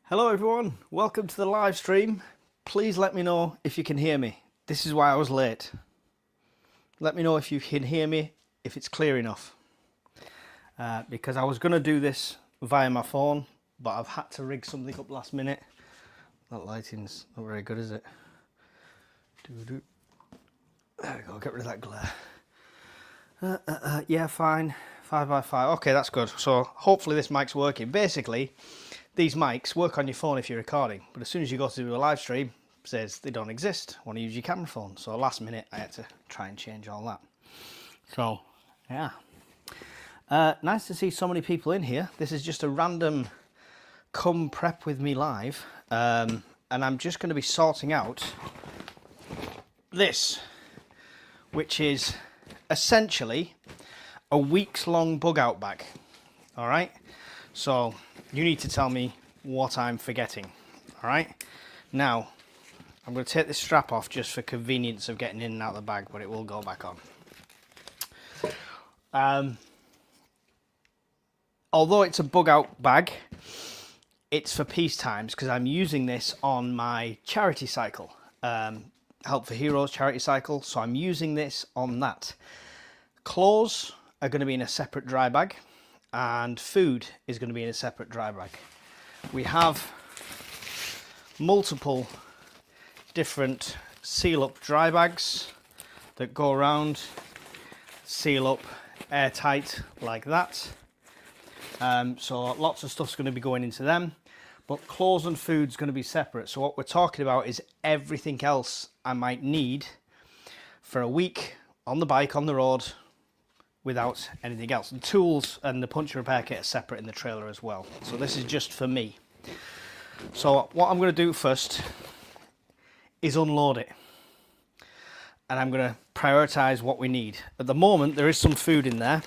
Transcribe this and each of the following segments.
Hello everyone, welcome to the live stream. Please let me know if you can hear me. This is why I was late. Let me know if you can hear me, if it's clear enough. Because I was going to do this via my phone, but I've had to rig something up last minute. That lighting's not very good, is it? There we go, get rid of that glare. Yeah, fine. 5x5. Okay, that's good. So hopefully this mic's working. Basically, these mics work on your phone if you're recording, but as soon as you go to do a live stream, it says they don't exist. Want to use your camera phone. So last minute, I had to try and change all that. So, yeah. Nice to see so many people in here. This is just a random come prep with me live. And I'm just going to be sorting out this, which is essentially a week's long bug out bag. All right. So you need to tell me what I'm forgetting. All right. Now I'm going to take this strap off just for convenience of getting in and out of the bag, but it will go back on. Although it's a bug out bag, it's for peace times because I'm using this on my charity cycle, Help for Heroes charity cycle. So I'm using this on that. Clothes are going to be in a separate dry bag, and food is going to be in a separate dry bag. We have multiple different seal up dry bags that go around, seal up airtight like that. So lots of stuff's going to be going into them, but clothes and food's going to be separate. So what we're talking about is everything else I might need for a week on the bike, on the road, without anything else. And tools and the punch and repair kit are separate in the trailer as well. So this is just for me. So what I'm going to do first is unload it. And I'm going to prioritize what we need. At the moment, there is some food in there,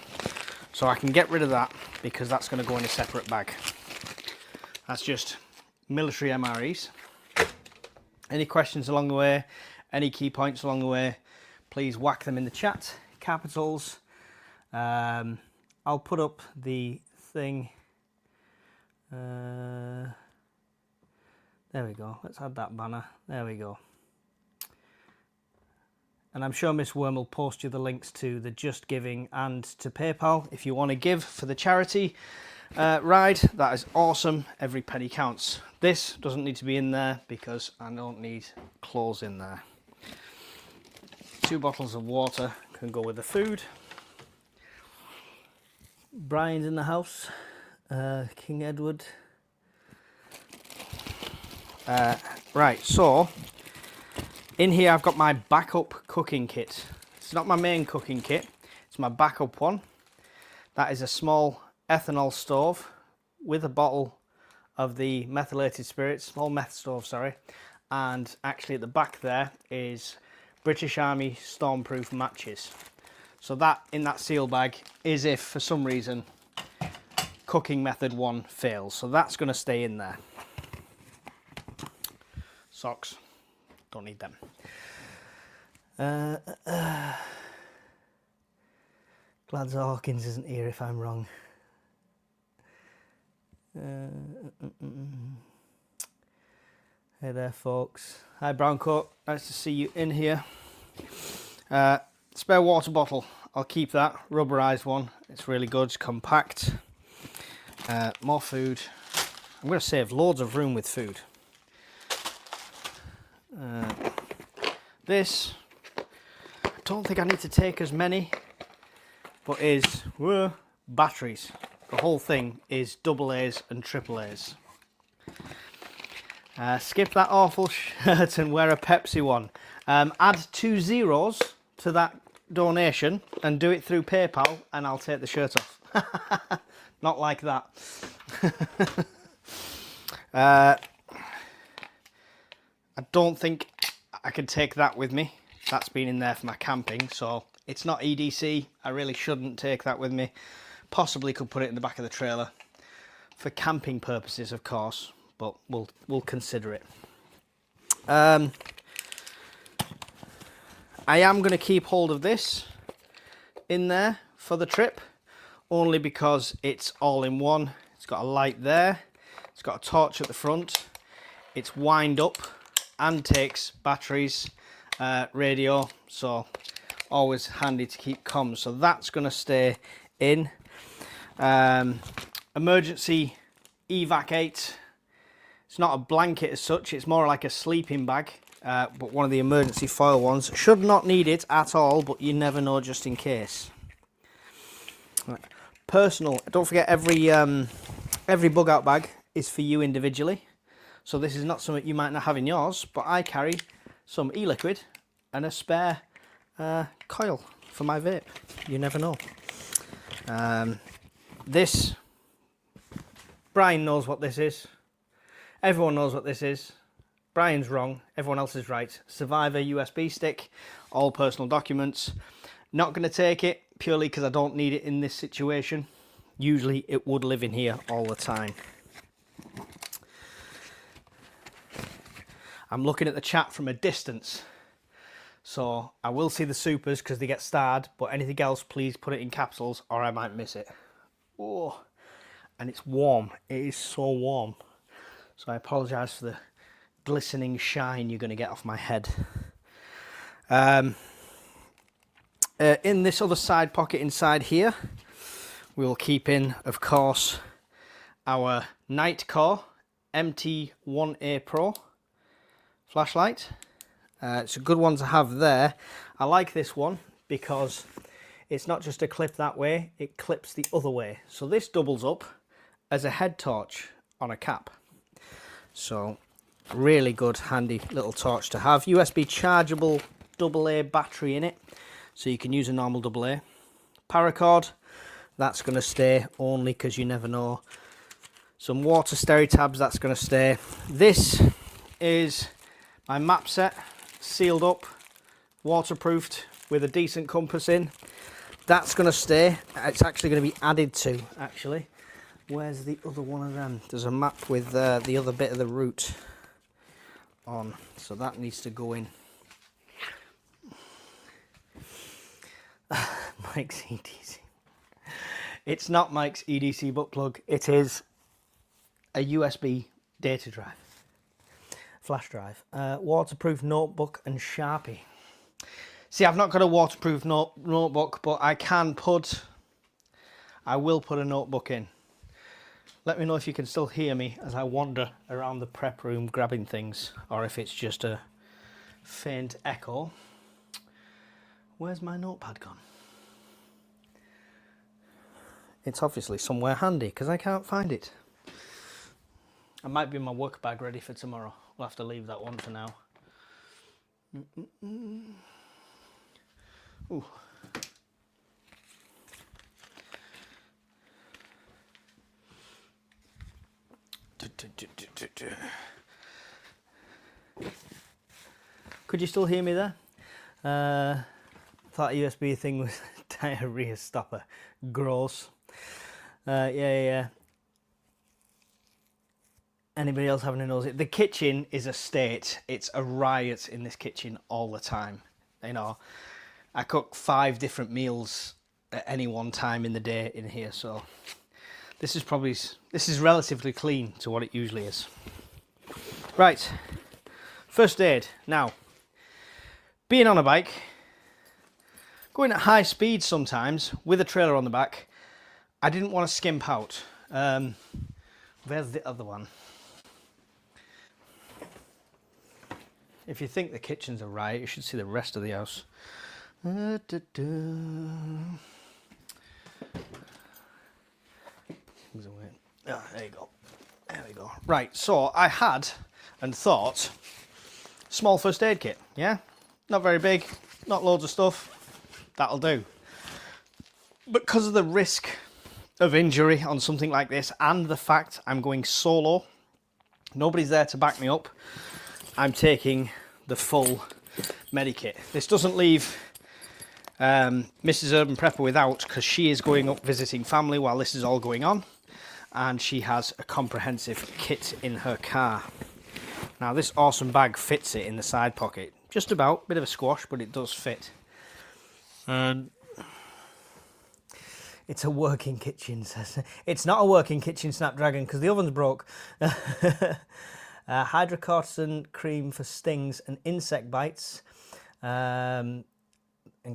so I can get rid of that because that's going to go in a separate bag. That's just military MREs. Any questions along the way, any key points along the way, please whack them in the chat, capitals. I'll put up the thing. There we go. Let's add that banner. There we go. And I'm sure Miss Worm will post you the links to the Just Giving and to PayPal if you want to give for the charity ride. That is awesome. Every penny counts. This doesn't need to be in there because I don't need clothes in there. 2 bottles of water can go with the food. Brian's in the house. King Edward. Right, so in here I've got my backup cooking kit. It's not my main cooking kit, it's my backup one. That is a small ethanol stove with a bottle of the methylated spirits, small meth stove, sorry. And actually at the back there is British Army Stormproof matches. So that in that seal bag is if for some reason cooking method 1 fails. So that's going to stay in there. Socks, don't need them. Glad Hawkins isn't here if I'm wrong. Hey there folks. Hi Browncoat, nice to see you in here. Spare water bottle, I'll keep that, rubberized one, it's really good, it's compact. More food, I'm going to save loads of room with food. This, I don't think I need to take as many, but is batteries. The whole thing is AA's and AAA's. Skip that awful shirt and wear a Pepsi one. Add 2 zeros to that donation and do it through PayPal and I'll take the shirt off. Not like that. I don't think I can take that with me. That's been in there for my camping, so it's not EDC. I really shouldn't take that with me. Possibly could put it in the back of the trailer for camping purposes, of course, but we'll consider it. I am going to keep hold of this in there for the trip, only because it's all in one. It's got a light there, It's got a torch at the front. It's wind up and takes batteries, radio, so always handy to keep comms. So that's going to stay in. Emergency evac 8. It's not a blanket as such, it's more like a sleeping bag, but one of the emergency foil ones. Should not need it at all, but you never know, just in case. Right. Personal, don't forget every bug out bag is for you individually. So this is not something you might not have in yours, but I carry some e-liquid and a spare coil for my vape. You never know. This, Brian knows what this is. Everyone knows what this is. Brian's wrong, everyone else is right. Survivor USB stick, all personal documents. Not going to take it purely because I don't need it in this situation. Usually it would live in here all the time. I'm looking at the chat from a distance, so I will see the supers because they get starred, but anything else, please put it in capsules or I might miss it. Oh, and it's warm. It is so warm. So I apologise for the glistening shine you're going to get off my head. In this other side pocket inside here, we'll keep in, of course, our Nightcore MT1A Pro flashlight. It's a good one to have there. I like this one because it's not just a clip that way, it clips the other way. So this doubles up as a head torch on a cap. So really good, handy little torch to have. USB chargeable AA battery in it, so you can use a normal AA. Paracord, that's going to stay only because you never know. Some water stereo-tabs, that's going to stay. This is my map set, sealed up, waterproofed with a decent compass in. That's going to stay. It's actually going to be added to, actually. Where's the other one of them? There's a map with the other bit of the route on, so that needs to go in. Mike's EDC. It's not Mike's EDC butt plug. It is a USB data drive, flash drive. Waterproof notebook and Sharpie. See, I've not got a waterproof notebook, but I will put a notebook in. Let me know if you can still hear me as I wander around the prep room grabbing things, or if it's just a faint echo. Where's my notepad gone? It's obviously somewhere handy because I can't find it. I might be in my work bag ready for tomorrow. We'll have to leave that one for now. Ooh. Could you still hear me there? Thought USB thing was diarrhea stopper. Gross. Yeah. Anybody else having a nosy? The kitchen is a state. It's a riot in this kitchen all the time. You know, I cook 5 different meals at any one time in the day in here, so this is relatively clean to what it usually is. Right, first aid. Now, being on a bike, going at high speed sometimes with a trailer on the back, I didn't want to skimp out. Where's the other one? If you think the kitchen's a riot, you should see the rest of the house. Ah, there you go. There we go. Right, so I had and thought small first aid kit, yeah? Not very big, not loads of stuff. That'll do. But because of the risk of injury on something like this and the fact I'm going solo, nobody's there to back me up, I'm taking the full medikit. This doesn't leave Mrs. Urban Prepper without, because she is going up visiting family while this is all going on, and she has a comprehensive kit in her car. Now this awesome bag fits it in the side pocket. Just about, bit of a squash, but it does fit. And It's a working kitchen, says. It's not a working kitchen, Snapdragon, because the oven's broke. Hydrocortisone cream for stings and insect bites. And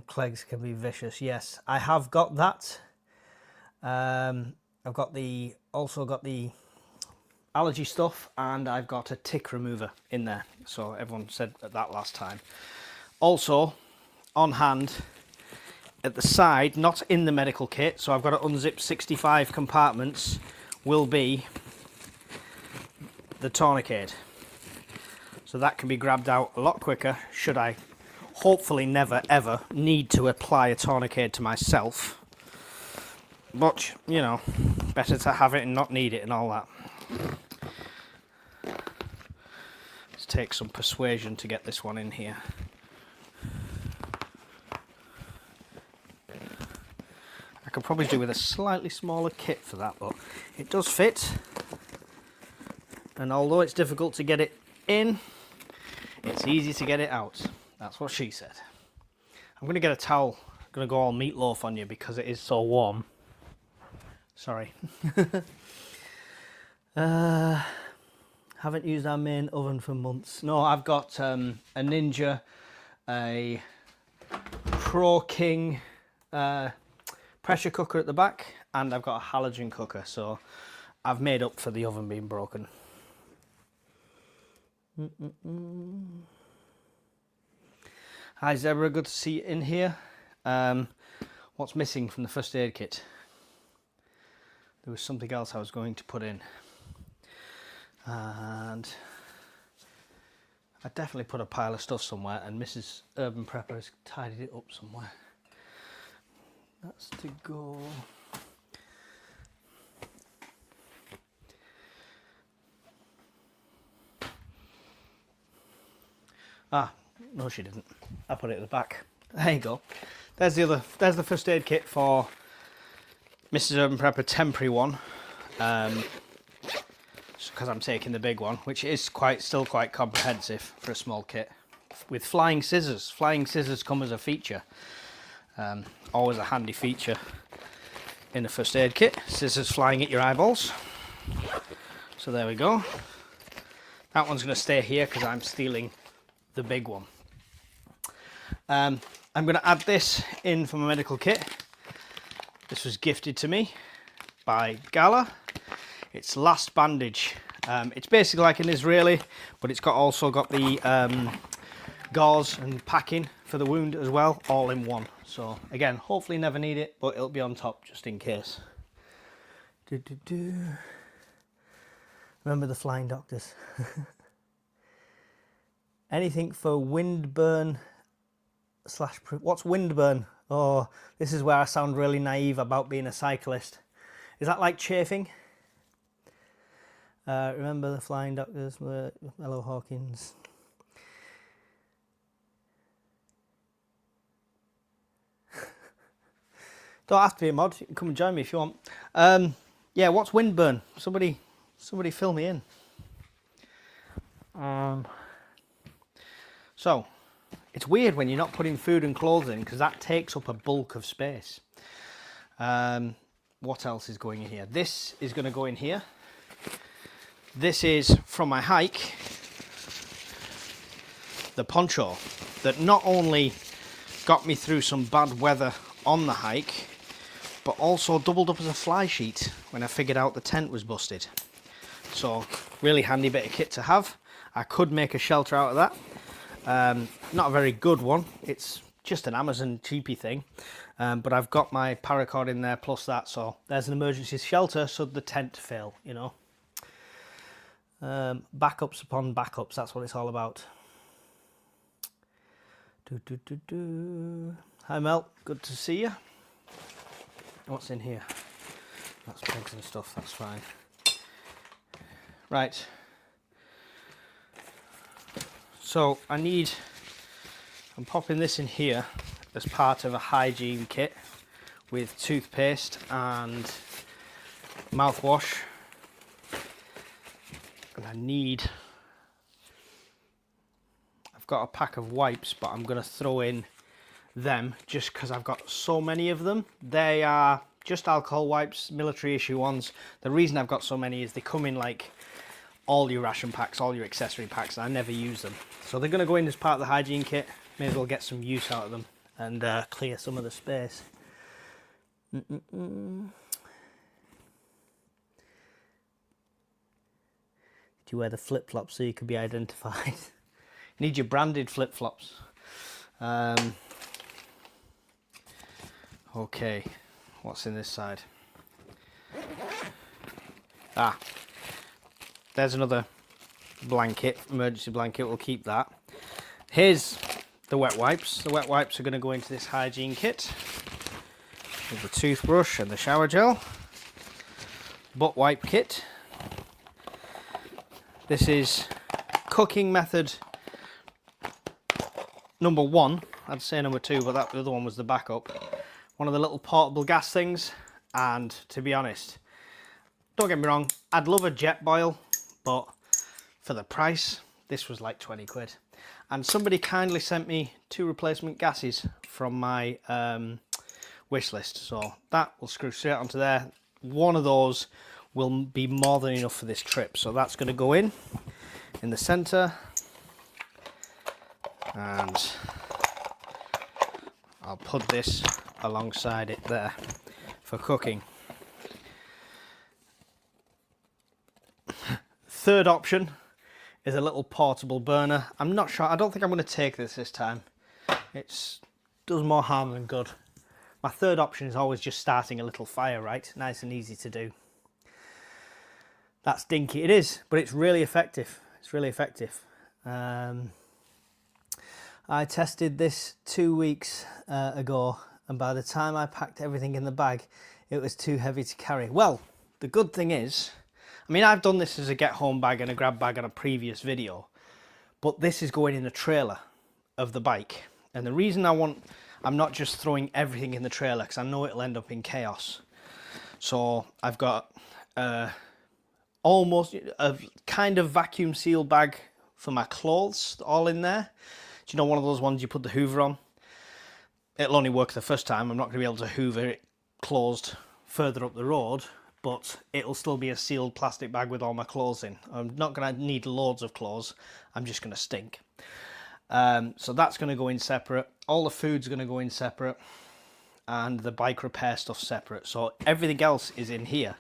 clegs can be vicious. Yes, I have got that. I've got also got the allergy stuff, and I've got a tick remover in there. So everyone said that last time. Also, on hand at the side, not in the medical kit, so I've got to unzip 65 compartments, will be the tourniquet. So that can be grabbed out a lot quicker should I hopefully never ever need to apply a tourniquet to myself. But, you know, better to have it and not need it and all that. Let's take some persuasion to get this one in here. I could probably do with a slightly smaller kit for that, but it does fit. And although it's difficult to get it in, it's easy to get it out. That's what she said. I'm going to get a towel. I'm going to go all meatloaf on you because it is so warm. Sorry. Haven't used our main oven for months. No, I've got a Ninja, a Pro King pressure cooker at the back, and I've got a halogen cooker, so I've made up for the oven being broken. Hi Zebra, good to see you in here. What's missing from the first aid kit? There was something else I was going to put in, and I definitely put a pile of stuff somewhere, and Mrs. Urban Prepper has tidied it up somewhere. That's to go. Ah, no she didn't. I put it at the back. There you go. There's the first aid kit for Mrs. Urban Prepper temporary one. Because I'm taking the big one, which is still quite comprehensive for a small kit. With flying scissors. Flying scissors come as a feature. Always a handy feature in a first aid kit. Scissors flying at your eyeballs. So there we go. That one's going to stay here because I'm stealing the big one. I'm going to add this in for my medical kit. This was gifted to me by Gala. It's Last Bandage. It's basically like an Israeli, but it's also got the gauze and packing for the wound as well, all in one. So again, hopefully never need it, but it'll be on top just in case. Remember the flying doctors. Anything for windburn / what's windburn? Oh, this is where I sound really naive about being a cyclist. Is that like chafing? Remember the flying doctors? Hello Hawkins. Don't have to be a mod. You can come and join me if you want. Yeah, what's windburn? Somebody fill me in. So, it's weird when you're not putting food and clothes in because that takes up a bulk of space. What else is going in here? This is going to go in here. This is from my hike, the poncho that not only got me through some bad weather on the hike, but also doubled up as a fly sheet when I figured out the tent was busted. So really handy bit of kit to have. I could make a shelter out of that. Not a very good one. It's just an Amazon cheapy thing. But I've got my paracord in there plus that. So there's an emergency shelter should the tent fail, you know. Backups upon backups. That's what it's all about. Hi Mel, good to see you. What's in here? That's pegs and stuff, that's fine. Right. So I'm popping this in here as part of a hygiene kit with toothpaste and mouthwash. And I've got a pack of wipes, but I'm going to throw in them just because I've got so many of them. They are just alcohol wipes, military issue ones. The reason I've got so many is they come in like all your ration packs, all your accessory packs, and I never use them. So they're going to go in as part of the hygiene kit. May as well get some use out of them and clear some of the space. Did you wear the flip-flops so you could be identified? Need your branded flip-flops. Okay, what's in this side? Ah, there's another blanket, emergency blanket, we'll keep that. Here's the wet wipes. The wet wipes are going to go into this hygiene kit with the toothbrush and the shower gel. Butt wipe kit. This is cooking method number 1. I'd say number 2, but that the other one was the backup. One of the little portable gas things, and to be honest, don't get me wrong, I'd love a jet boil, but for the price, this was like 20 quid. And somebody kindly sent me 2 replacement gases from my wish list, so that will screw straight onto there. One of those will be more than enough for this trip, so that's going to go in the center, and I'll put this alongside it there for cooking. Third option is a little portable burner. I'm not sure, I don't think I'm going to take this time. It does more harm than good. My third option is always just starting a little fire, right? Nice and easy to do. That's dinky, it is, but it's really effective. It's really effective. I tested this 2 weeks ago, and by the time I packed everything in the bag, it was too heavy to carry. Well, the good thing is, I mean, I've done this as a get home bag and a grab bag on a previous video, but this is going in the trailer of the bike. And the reason I'm not just throwing everything in the trailer, because I know it'll end up in chaos. So I've got almost a kind of vacuum sealed bag for my clothes, all in there. Do you know one of those ones you put the hoover on? It'll only work the first time. I'm not going to be able to hoover it closed further up the road, but it'll still be a sealed plastic bag with all my clothes in. I'm not going to need loads of clothes. I'm just going to stink. So that's going to go in separate. All the food's going to go in separate, and the bike repair stuff separate. So everything else is in here,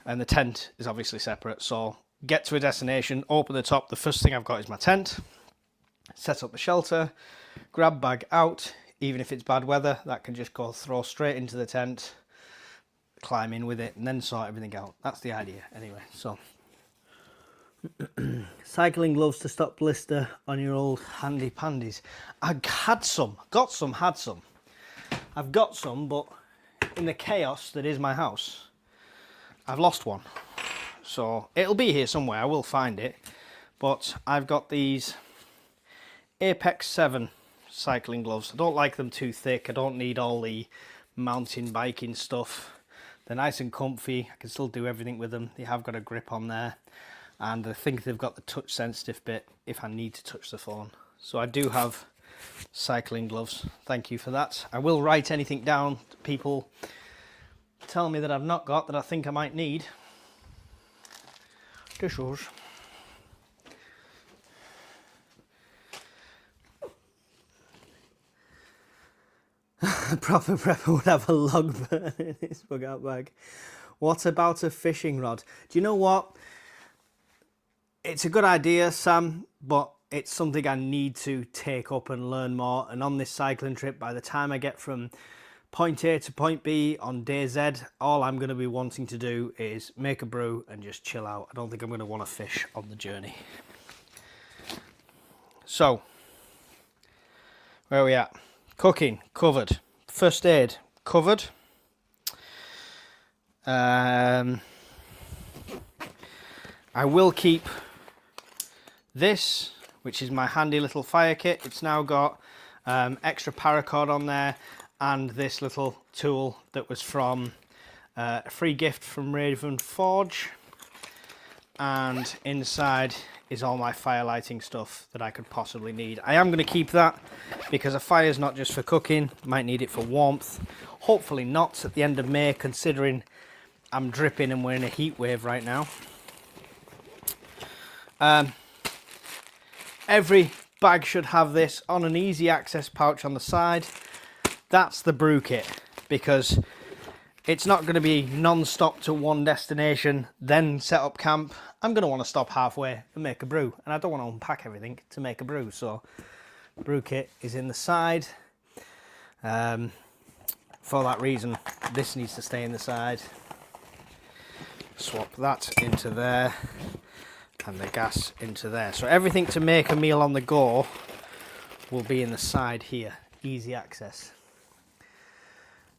and the tent is obviously separate. So get to a destination, open the top. The first thing I've got is my tent. Set up the shelter, grab bag out. Even if it's bad weather, that can just go throw straight into the tent, climb in with it, and then sort everything out. That's the idea anyway. So cycling gloves to stop blister on your old handy pandies. I had some, got some, had some. I've got some, but in the chaos that is my house, I've lost one. So it'll be here somewhere, I will find it. But I've got these Apex 7 cycling gloves. I don't like them too thick. I don't need all the mountain biking stuff. They're nice and comfy. I can still do everything with them. They have got a grip on there, and I think they've got the touch sensitive bit if I need to touch the phone. So I do have cycling gloves. Thank you for that. I will write anything down that people tell me that I've not got that I think I might need. Tissues. A proper prepper would have a log burn in his bug out bag. What about a fishing rod? Do you know what? It's a good idea, Sam, but it's something I need to take up and learn more. And on this cycling trip, by the time I get from point A to point B on day Z, all I'm going to be wanting to do is make a brew and just chill out. I don't think I'm going to want to fish on the journey. So, where are we at? Cooking, covered. First aid, covered. I will keep this, which is my handy little fire kit. It's now got extra paracord on there, and this little tool that was from a free gift from Raven Forge. And inside is all my fire lighting stuff that I could possibly need. I am going to keep that because a fire is not just for cooking, might need it for warmth. Hopefully not at the end of May, considering I'm dripping and we're in a heat wave right now. Every bag should have this on an easy access pouch on the side. That's the brew kit, because it's not going to be non-stop to one destination, then set up camp. I'm going to want to stop halfway and make a brew, and I don't want to unpack everything to make a brew, so brew kit is in the side. For that reason, this needs to stay in the side. Swap that into there, and the gas into there. So everything to make a meal on the go will be in the side here, easy access.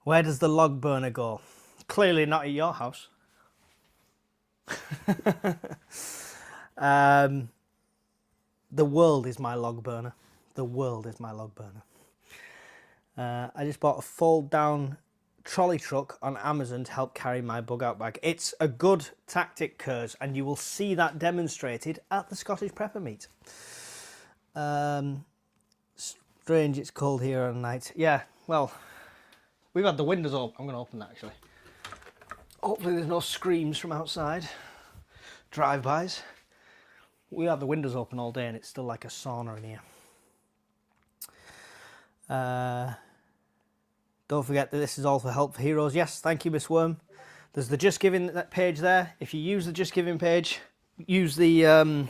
Where does the log burner go? Clearly not at your house. The world is my log burner. The world is my log burner. I just bought a fold down trolley truck on Amazon to help carry my bug out bag. It's a good tactic, Kurs, and you will see that demonstrated at the Scottish Prepper Meet. Strange it's cold here at night. Yeah, well, we've had the windows open. I'm going to open that actually. Hopefully there's no screams from outside. Drive-bys. We had the windows open all day and it's still like a sauna in here. Don't forget that this is all for Help for Heroes. Yes, thank you, Miss Worm. There's the Just Giving that page there. If you use the Just Giving page, use the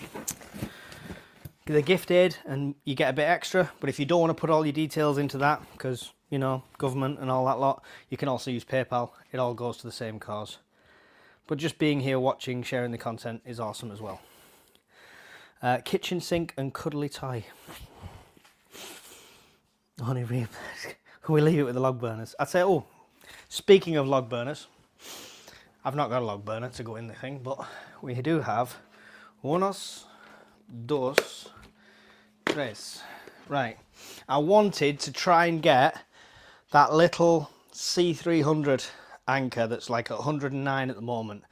gift aid and you get a bit extra. But if you don't want to put all your details into that, because, you know, government and all that lot, you can also use PayPal. It all goes to the same cause. But just being here, watching, sharing the content is awesome as well. Kitchen sink and cuddly toy. Honey Reap. Can we leave it with the log burners? I'd say, oh, speaking of log burners, I've not got a log burner to go in the thing, but we do have unos, dos, tres. Right. I wanted to try and get that little C300 anchor that's like at 109 at the moment.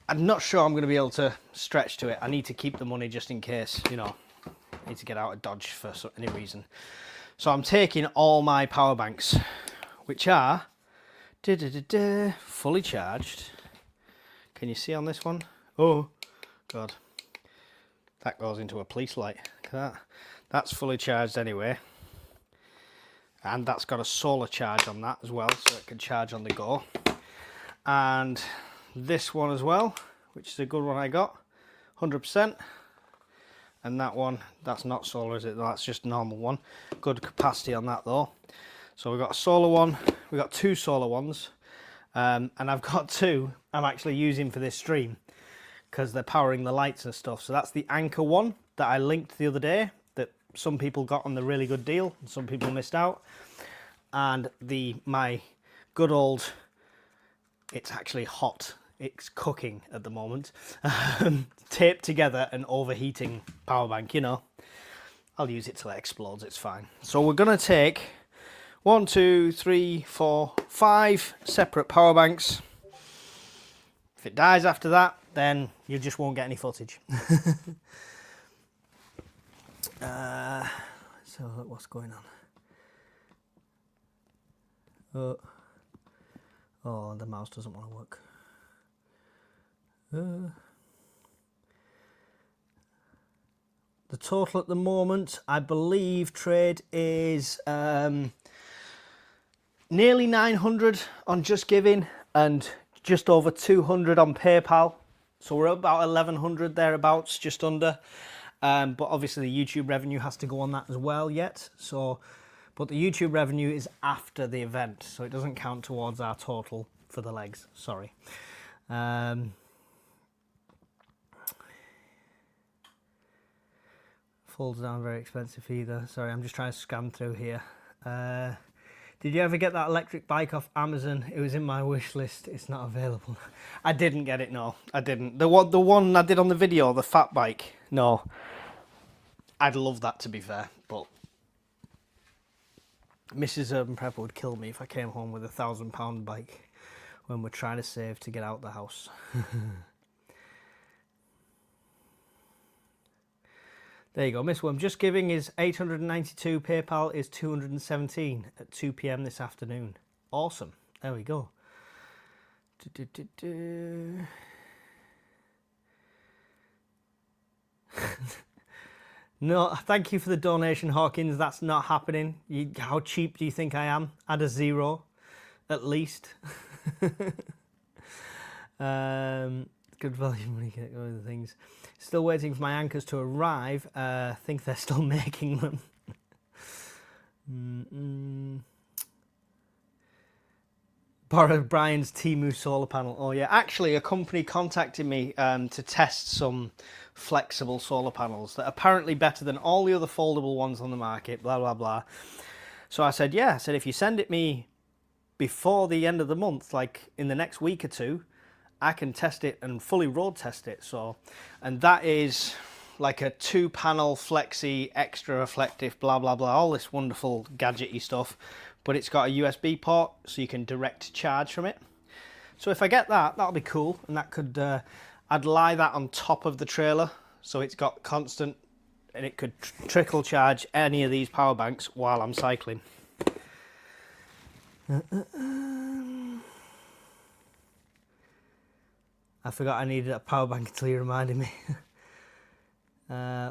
I'm not sure I'm going to be able to stretch to it. I need to keep the money just in case, you know, I need to get out of Dodge for any reason. So I'm taking all my power banks, which are fully charged. Can you see on this one? Oh, God. That goes into a police light. Look at that. That's fully charged anyway. And that's got a solar charge on that as well, so it can charge on the go. And this one as well, which is a good one I got, 100%. And that one, that's not solar, is it? That's just a normal one. Good capacity on that though. So we've got a solar one, we've got two solar ones, and I've got two I'm actually using for this stream because they're powering the lights and stuff. So that's the Anchor one that I linked the other day that some people got on the really good deal and some people missed out. And my good old, it's actually hot, it's cooking at the moment, taped together and overheating power bank, you know. I'll use it till it explodes, it's fine. So we're going to take 1, 2, 3, 4, 5 separate power banks. If it dies after that, then you just won't get any footage. So look what's going on. Oh, the mouse doesn't want to work. The total at the moment, I believe, trade is nearly 900 on Just Giving and just over 200 on PayPal. So we're about 1100 thereabouts, just under. But obviously the YouTube revenue has to go on that as well yet. So, but the YouTube revenue is after the event, so it doesn't count towards our total for the legs. Sorry. Folds down, very expensive either. Sorry, I'm just trying to scan through here. Did you ever get that electric bike off Amazon? It was in my wish list. It's not available. I didn't get it, no. I didn't. The one I did on the video, the fat bike, no. I'd love that, to be fair, but Mrs. Urban Prepper would kill me if I came home with a £1,000 bike when we're trying to save to get out the house. There you go, Miss Worm. Just Giving is 892. PayPal is 217 at 2 p.m. this afternoon. Awesome. There we go. No, thank you for the donation, Hawkins. That's not happening. How cheap do you think I am? Add a zero, at least. Good value money, get going with the things. Still waiting for my anchors to arrive. Think they're still making them. Borrow Brian's Temu solar panel. Oh yeah, actually a company contacted me to test some flexible solar panels that are apparently better than all the other foldable ones on the market, blah, blah, blah. So I said, yeah, I said, if you send it me before the end of the month, like in the next week or two, I can test it and fully road test it. So, and that is like a 2-panel flexi, extra reflective, blah, blah, blah, all this wonderful gadgety stuff, but it's got a USB port so you can direct charge from it. So if I get that, that'll be cool. And that could, I'd lie that on top of the trailer so it's got constant, and it could trickle charge any of these power banks while I'm cycling. I forgot I needed a power bank until you reminded me.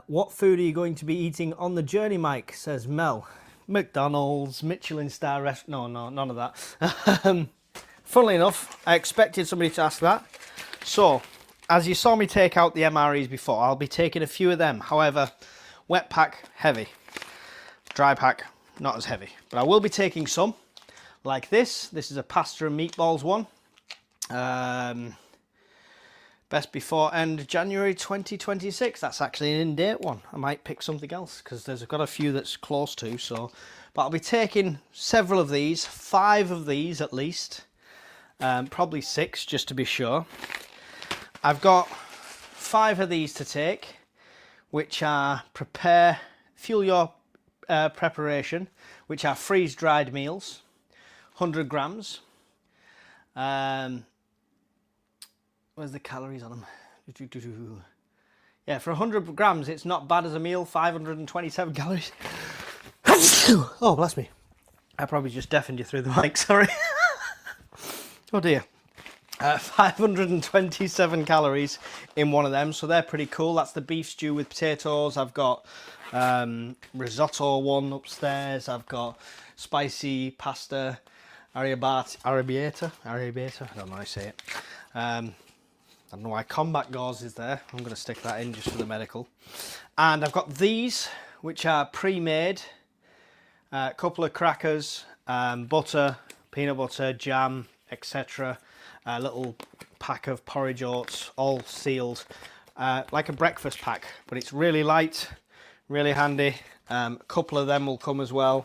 What food are you going to be eating on the journey, Mike? Says Mel. McDonald's, Michelin star restaurant. No, none of that. Funnily enough, I expected somebody to ask that. So, as you saw me take out the MREs before, I'll be taking a few of them. However, wet pack, heavy. Dry pack, not as heavy. But I will be taking some, like this. This is a pasta and meatballs one. Best before end January 2026. That's actually an in-date one. I might pick something else because there's got a few that's close to. So, but I'll be taking several of these, 5 of these at least, probably 6 just to be sure. I've got 5 of these to take, which are fuel your preparation, which are freeze-dried meals, 100 grams. Where's the calories on them? Yeah, for 100 grams, it's not bad as a meal. 527 calories. Oh, bless me. I probably just deafened you through the mic, sorry. Oh dear. 527 calories in one of them, so they're pretty cool. That's the beef stew with potatoes. I've got risotto one upstairs. I've got spicy pasta, arrabbiata. I don't know how I say it. I don't know why combat gauze is there. I'm going to stick that in just for the medical. And I've got these, which are pre-made. A couple of crackers, butter, peanut butter, jam, etc. A little pack of porridge oats, all sealed. Like a breakfast pack, but it's really light, really handy. A couple of them will come as well.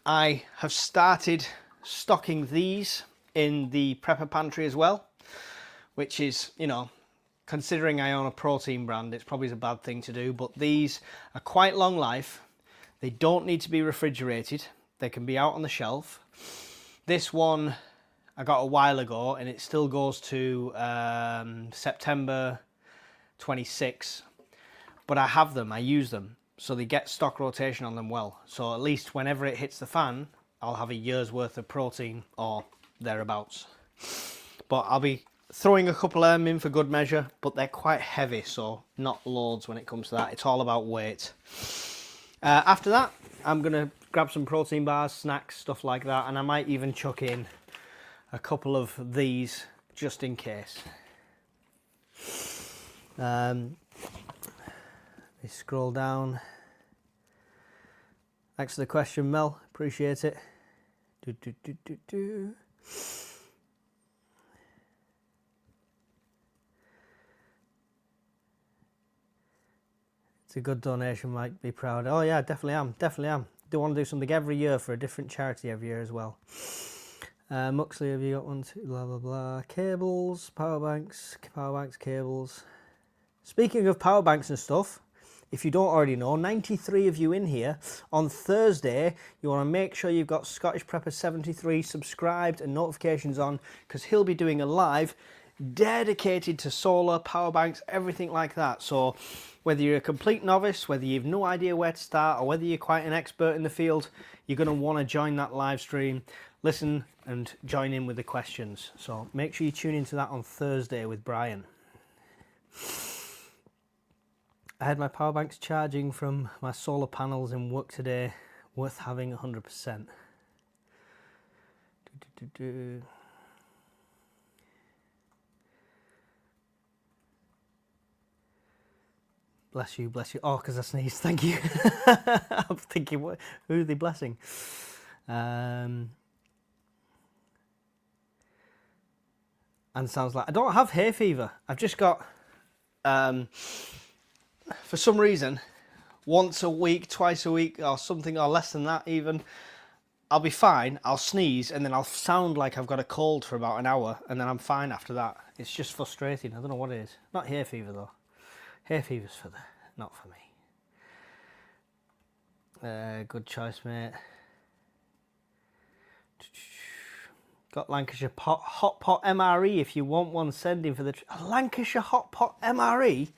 I have started stocking these in the prepper pantry as well, which is, you know, considering I own a protein brand, it's probably a bad thing to do, but these are quite long life. They don't need to be refrigerated. They can be out on the shelf. This one I got a while ago and it still goes to September 26, but I have them, I use them, so they get stock rotation on them well. So at least whenever it hits the fan, I'll have a year's worth of protein or thereabouts. But I'll be throwing a couple of them in for good measure, but they're quite heavy, so not loads when it comes to that. It's all about weight. After that, I'm going to grab some protein bars, snacks, stuff like that, and I might even chuck in a couple of these just in case. Let's scroll down. Thanks for the question, Mel. Appreciate it. It's a good donation, Mike. Be proud. Oh yeah, definitely am. Definitely am. Do want to do something every year for a different charity every year as well. Muxley, have you got one? Two, blah blah blah. Cables, power banks, cables. Speaking of power banks and stuff, if you don't already know, 93 of you in here. On Thursday, you want to make sure you've got Scottish Prepper 73 subscribed and notifications on, because he'll be doing a live dedicated to solar, power banks, everything like that. So whether you're a complete novice, whether you've no idea where to start, or whether you're quite an expert in the field, you're going to want to join that live stream, listen and join in with the questions. So make sure you tune into that on Thursday with Brian. I had my power banks charging from my solar panels in work today, worth having 100%. Bless you, bless you. Oh, because I sneezed, thank you. I'm thinking, who are they blessing? And sounds like, I don't have hay fever. I've just got, for some reason, once a week, twice a week, or something, or less than that even, I'll be fine, I'll sneeze, and then I'll sound like I've got a cold for about an hour, and then I'm fine after that. It's just frustrating. I don't know what it is. Not hay fever, though. Hay fever's for not for me. Good choice, mate. Got Lancashire hot pot MRE if you want one. Sending for the a Lancashire hot pot MRE.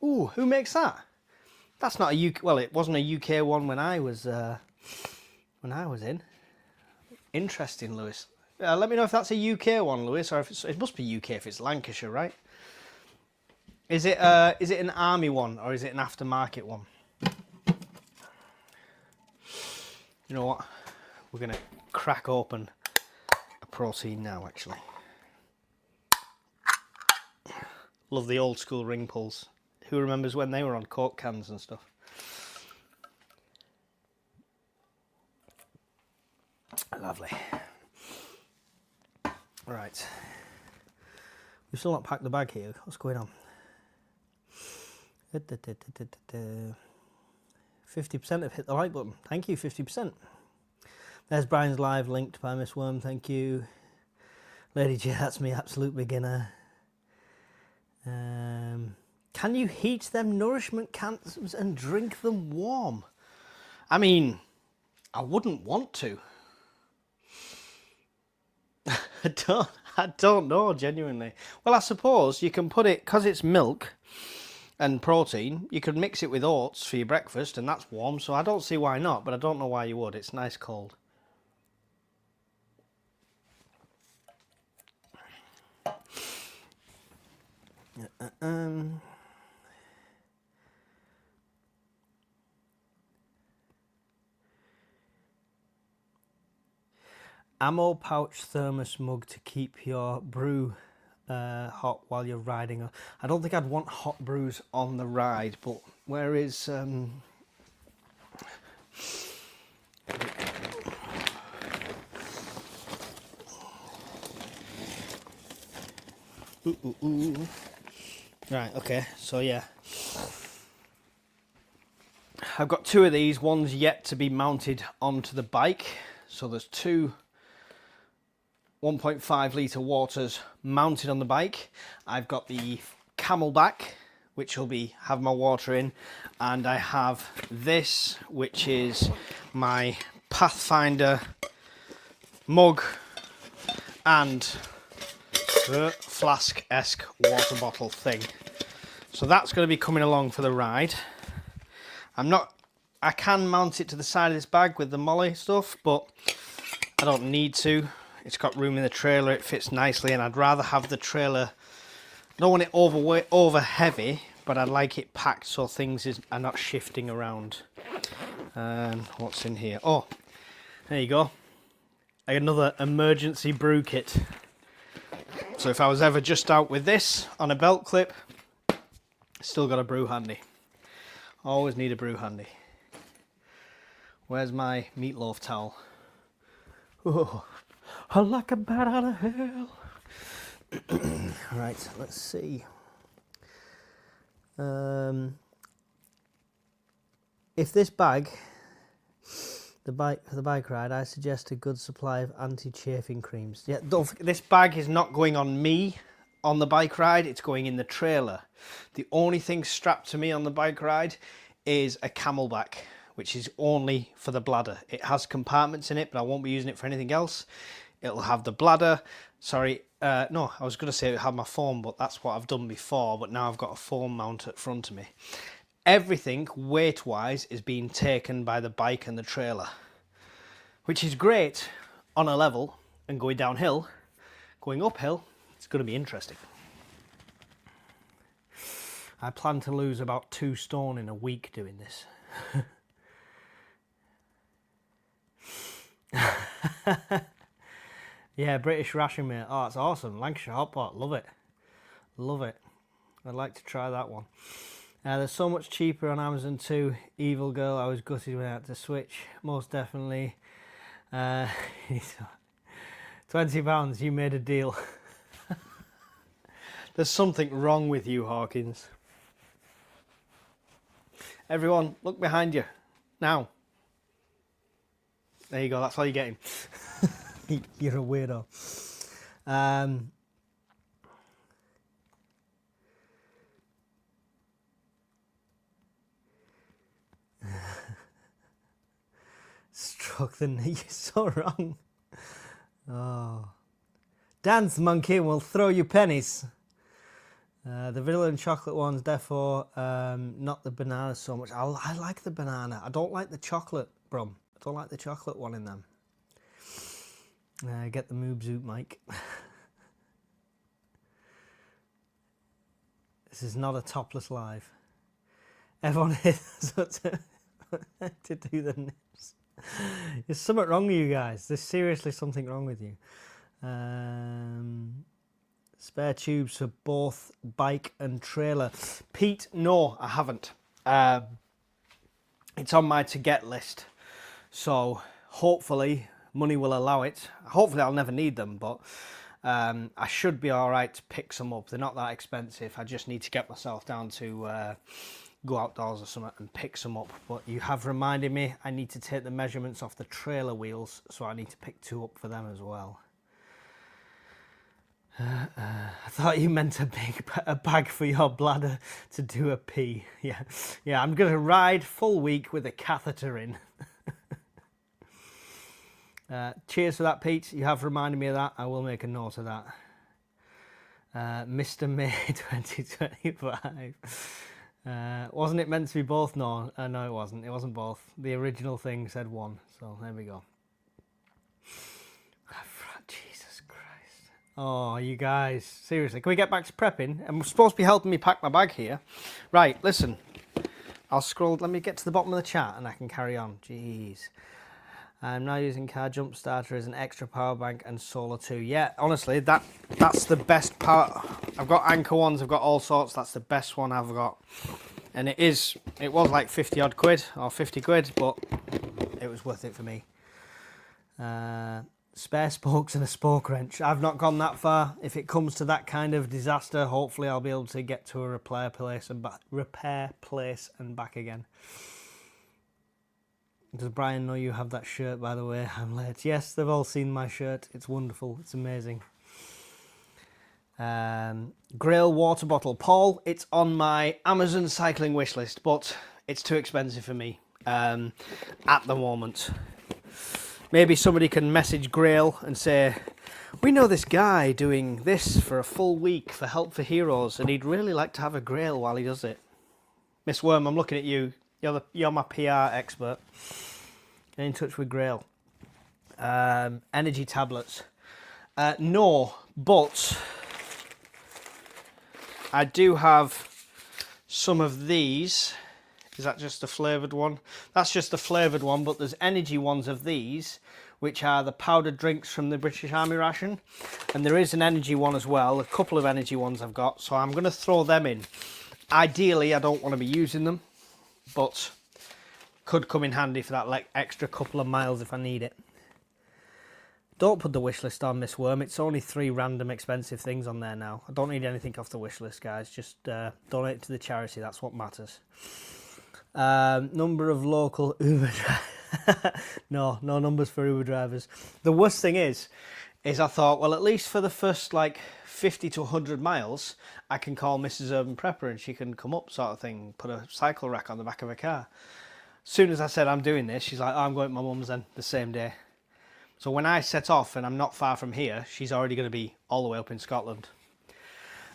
Ooh, who makes that? That's not a UK. Well, it wasn't a UK one when I was in. Interesting, Lewis. Let me know if that's a UK one, Lewis, or if it must be UK if it's Lancashire, right? Is it an army one or is it an aftermarket one? You know what? We're gonna crack open a protein now, actually. Love the old school ring pulls. Who remembers when they were on Coke cans and stuff? Lovely. Right. We've still not packed the bag here. What's going on? 50% have hit the like button. Thank you, 50%. There's Brian's live linked by Miss Worm. Thank you. Lady J, that's me, absolute beginner. Can you heat them nourishment cans and drink them warm? I mean, I wouldn't want to. I don't know, genuinely. Well, I suppose you can put it, because it's milk and protein, you could mix it with oats for your breakfast and that's warm, so I don't see why not, but I don't know why you would. It's nice cold. Ammo pouch thermos mug to keep your brew hot while you're riding. I don't think I'd want hot brews on the ride, but where is Right, okay, so yeah, I've got two of these. One's yet to be mounted onto the bike, so there's two 1.5 litre waters mounted on the bike. I've got the Camelback, which will have my water in, and I have this, which is my Pathfinder mug and flask-esque water bottle thing. So that's going to be coming along for the ride. I can mount it to the side of this bag with the molly stuff, but I don't need to. It's got room in the trailer, it fits nicely, and I'd rather have the trailer, I don't want it over heavy, but I'd like it packed so things are not shifting around. And what's in here? Oh, there you go. Another emergency brew kit. So if I was ever just out with this on a belt clip, still got a brew handy. Always need a brew handy. Where's my meatloaf towel? Oh, I like a bat out of hell. Right, let's see. If this bag, for the bike ride, I suggest a good supply of anti-chafing creams. Yeah, this bag is not going on me on the bike ride, it's going in the trailer. The only thing strapped to me on the bike ride is a Camelback, which is only for the bladder. It has compartments in it, but I won't be using it for anything else. It'll have the bladder. Sorry, no, I was going to say it had my phone, but that's what I've done before. But now I've got a phone mount at front of me. Everything weight-wise is being taken by the bike and the trailer, which is great on a level and going downhill. Going uphill, it's going to be interesting. I plan to lose about 2 stone in a week doing this. Yeah, British ration, mate. Oh, it's awesome. Lancashire hot pot. Love it. Love it. I'd like to try that one. They're so much cheaper on Amazon too. Evil Girl, I was gutted when I had to switch. Most definitely. £20, you made a deal. There's something wrong with you, Hawkins. Everyone, look behind you. Now. There you go, that's all you're getting. You're a weirdo. Struck the knee, you're so wrong. Oh. Dance, monkey, we'll throw you pennies. The vanilla and chocolate ones, therefore, not the banana so much. I like the banana. I don't like the chocolate, Brum. I don't like the chocolate one in them. Get the moob zoot, Mike. This is not a topless live. Everyone is to do the nips. There's something wrong with you guys. There's seriously something wrong with you. Spare tubes for both bike and trailer. Pete, no, I haven't. It's on my to get list. So hopefully money will allow it. Hopefully I'll never need them, but I should be all right to pick some up. They're not that expensive. I just need to get myself down to go outdoors or something and pick some up. But you have reminded me I need to take the measurements off the trailer wheels, so I need to pick 2 up for them as well. I thought you meant a bag for your bladder to do a pee. Yeah, I'm going to ride full week with a catheter in. Cheers for that, Pete. You have reminded me of that. I will make a note of that. Mr. May 2025. Wasn't it meant to be both? No, no, it wasn't. It wasn't both. The original thing said 1, so there we go. Jesus Christ. Oh, you guys. Seriously, can we get back to prepping? I'm supposed to be helping me pack my bag here. Right, listen. I'll scroll. Let me get to the bottom of the chat and I can carry on. Jeez. I'm now using car jump starter as an extra power bank and solar too. Yeah, honestly, that's the best part. I've got Anchor ones, I've got all sorts. That's the best one I've got. And it was like 50 odd quid or 50 quid, but it was worth it for me. Spare spokes and a spoke wrench. I've not gone that far. If it comes to that kind of disaster, hopefully I'll be able to get to a repair place and back again. Does Brian know you have that shirt, by the way? I'm late. Yes, they've all seen my shirt. It's wonderful. It's amazing. Grail water bottle. Paul, it's on my Amazon cycling wish list, but it's too expensive for me at the moment. Maybe somebody can message Grail and say, we know this guy doing this for a full week for Help for Heroes, and he'd really like to have a Grail while he does it. Miss Worm, I'm looking at you. You're my PR expert. Get in touch with Grail. Energy tablets. No, but I do have some of these. Is that just a flavoured one? That's just a flavoured one, but there's energy ones of these, which are the powdered drinks from the British Army ration. And there is an energy one as well, a couple of energy ones I've got, so I'm going to throw them in. Ideally, I don't want to be using them, but could come in handy for that like extra couple of miles if I need it. Don't put the wish list on, Miss Worm. It's only 3 random expensive things on there now. I don't need anything off the wish list, guys. Just donate to the charity. That's what matters. Number of local Uber drivers. No numbers for Uber drivers. The worst thing is I thought, well, at least for the first like 50 to 100 miles, I can call Mrs. Urban Prepper and she can come up, sort of thing, put a cycle rack on the back of her car. As soon as I said I'm doing this, she's like, oh, I'm going to my mum's then the same day. So when I set off and I'm not far from here, she's already going to be all the way up in Scotland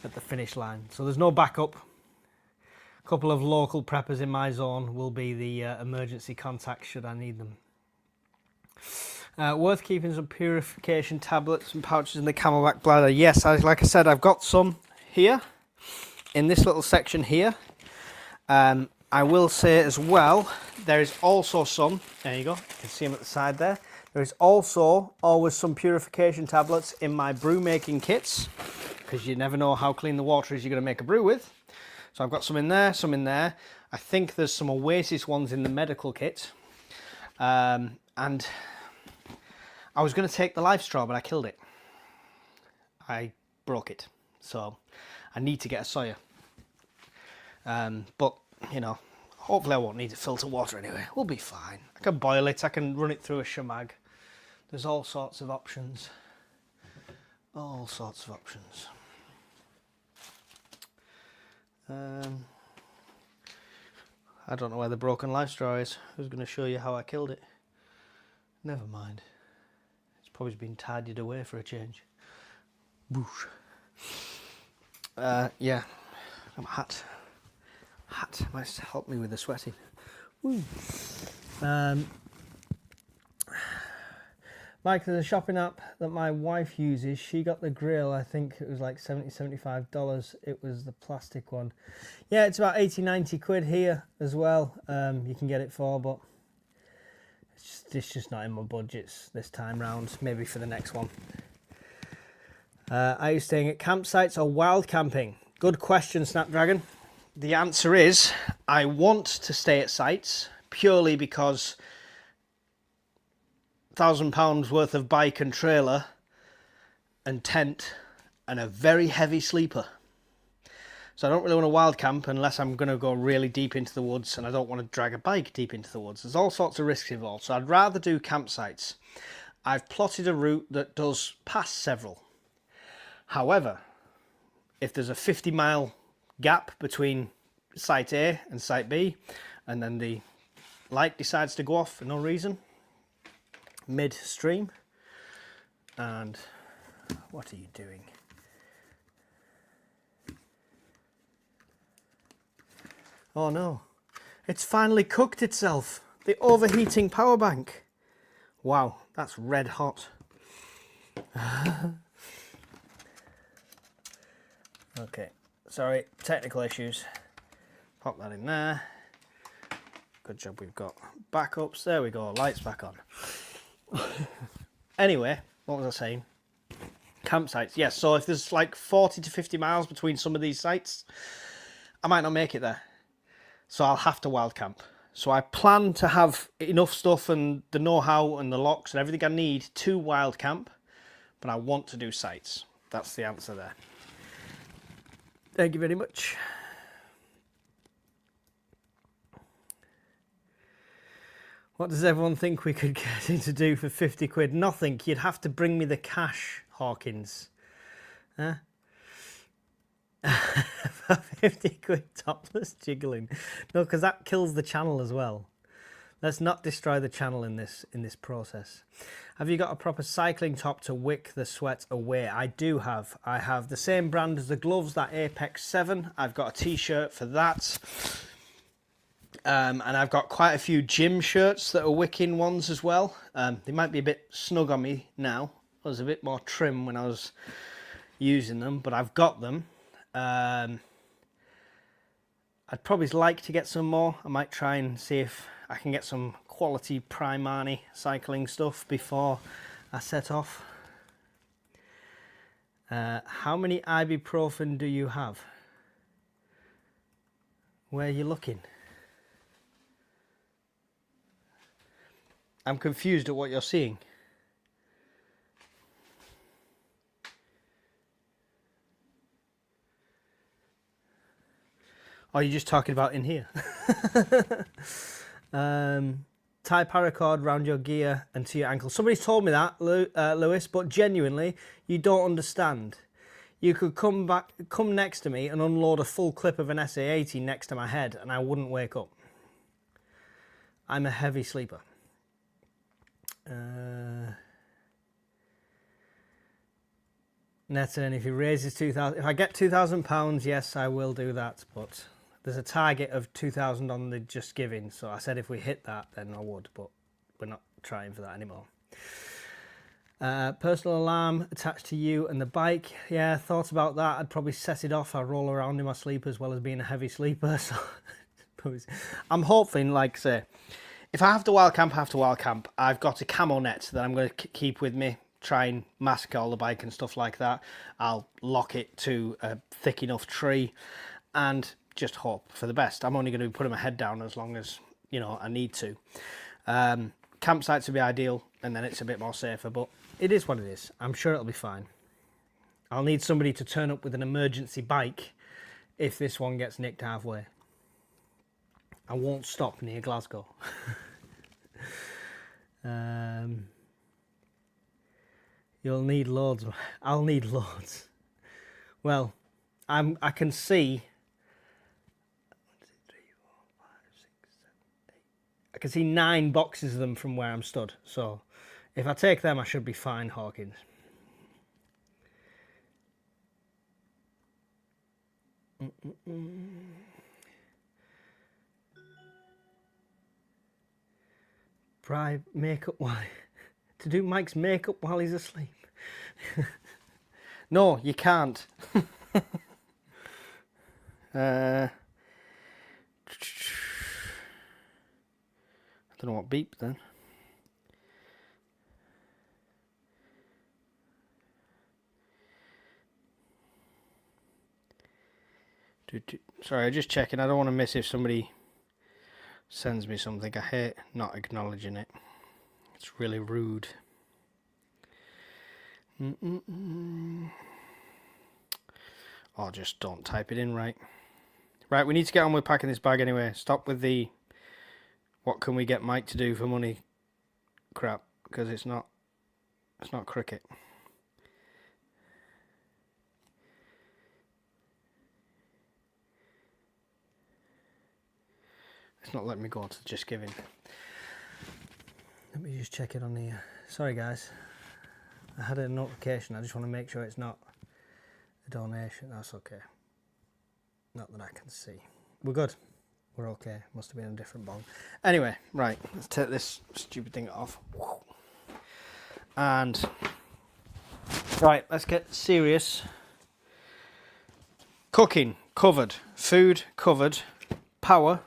at the finish line. So there's no backup. A couple of local preppers in my zone will be the emergency contacts should I need them. Worth keeping some purification tablets and pouches in the camelback bladder. Yes, like I said, I've got some here in this little section here. I will say as well, there is also some, there you go, you can see them at the side there. There is also always some purification tablets in my brew making kits, because you never know how clean the water is you're going to make a brew with. So I've got some in there, some in there. I think there's some Oasis ones in the medical kit. And I was going to take the live straw, but I killed it. I broke it. So I need to get a Sawyer. But, you know, hopefully I won't need to filter water anyway. We'll be fine. I can boil it. I can run it through a shamag. There's all sorts of options. All sorts of options. I don't know where the broken live straw is. I was going to show you how I killed it. Never mind. It's probably been tidied away for a change. Boosh. Yeah. Hat might help me with the sweating. Woo. Mike, there's a shopping app that my wife uses. She got the grill, I think it was like $70-$75. It was the plastic one. Yeah, it's about 80-90 quid here as well. You can get it for, but it's just not in my budgets this time round. Maybe for the next one. Are you staying at campsites or wild camping? Good question, Snapdragon. The answer is I want to stay at sites purely because £1,000 worth of bike and trailer and tent and a very heavy sleeper. So I don't really want to wild camp unless I'm going to go really deep into the woods, and I don't want to drag a bike deep into the woods. There's all sorts of risks involved, so I'd rather do campsites. I've plotted a route that does pass several. However, if there's a 50-mile gap between site A and site B, and then the light decides to go off for no reason, midstream, and what are you doing? Oh no, it's finally cooked itself. The overheating power bank. Wow, that's red hot. Okay, sorry, technical issues. Pop that in there. Good job we've got backups. There we go, lights back on. Anyway, what was I saying? Campsites. Yes, so if there's like 40 to 50 miles between some of these sites, I might not make it there. So I'll have to wild camp. So I plan to have enough stuff and the know-how and the locks and everything I need to wild camp, but I want to do sites. That's the answer there. Thank you very much. What does everyone think we could get into do for 50 quid? Nothing. You'd have to bring me the cash, Hawkins. Huh? 50 quid topless jiggling. No, because that kills the channel as well. Let's not destroy the channel in this process. Have you got a proper cycling top to wick the sweat away? I do have. I have the same brand as the gloves, that Apex 7. I've got a t-shirt for that. And I've got quite a few gym shirts that are wicking ones as well. They might be a bit snug on me now. I was a bit more trim when I was using them, but I've got them. I'd probably like to get some more. I might try and see if I can get some quality Primani cycling stuff before I set off. How many ibuprofen do you have? Where are you looking? I'm confused at what you're seeing. Or are you just talking about in here? Tie paracord round your gear and to your ankle. Somebody told me that, Lewis, but genuinely, you don't understand. You could come next to me and unload a full clip of an SA-80 next to my head and I wouldn't wake up. I'm a heavy sleeper. net earn if he raises 2,000. If I get £2,000, yes, I will do that. But there's a target of 2,000 on the Just Giving. So I said if we hit that, then I would. But we're not trying for that anymore. Personal alarm attached to you and the bike. Yeah, thought about that. I'd probably set it off. I roll around in my sleep as well as being a heavy sleeper. So I'm hoping, like I say, if I have to wild camp, I have to wild camp. I've got a camo net that I'm going to keep with me. Try and mask all the bike and stuff like that. I'll lock it to a thick enough tree and just hope for the best. I'm only going to be putting my head down as long as, you know, I need to. Campsites would be ideal, and then it's a bit more safer, but it is what it is. I'm sure it'll be fine. I'll need somebody to turn up with an emergency bike if this one gets nicked halfway. I won't stop near Glasgow. You'll need loads. I'll need loads. Well, I can see. I can see 9 boxes of them from where I'm stood. So if I take them, I should be fine, Hawkins. Bribe makeup while to do Mike's makeup while he's asleep. No, you can't. I don't know what beeped then. Sorry, I'm just checking. I don't want to miss if somebody sends me something. I hate not acknowledging it. It's really rude. Or just don't type it in right. Right, we need to get on with packing this bag anyway. Stop with the what can we get Mike to do for money crap, because it's not cricket. It's not letting me go to Just Giving. Let me just check it on here. Sorry guys, I had a notification. I just want to make sure it's not a donation. That's okay. Not that I can see. We're good. We're okay. Must have been a different bong. Anyway, right. Let's take this stupid thing off. And right, let's get serious. Cooking covered. Food covered. Power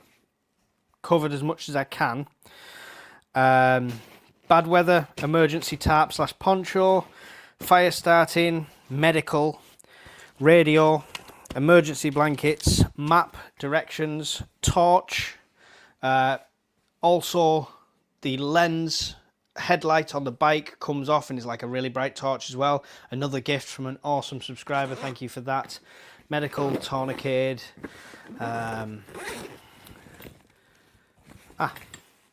covered as much as I can. Bad weather, emergency tarp / poncho, fire starting, medical, radio, emergency blankets, map, directions, torch, also the lens headlight on the bike comes off and is like a really bright torch as well. Another gift from an awesome subscriber, thank you for that. Medical, tourniquet,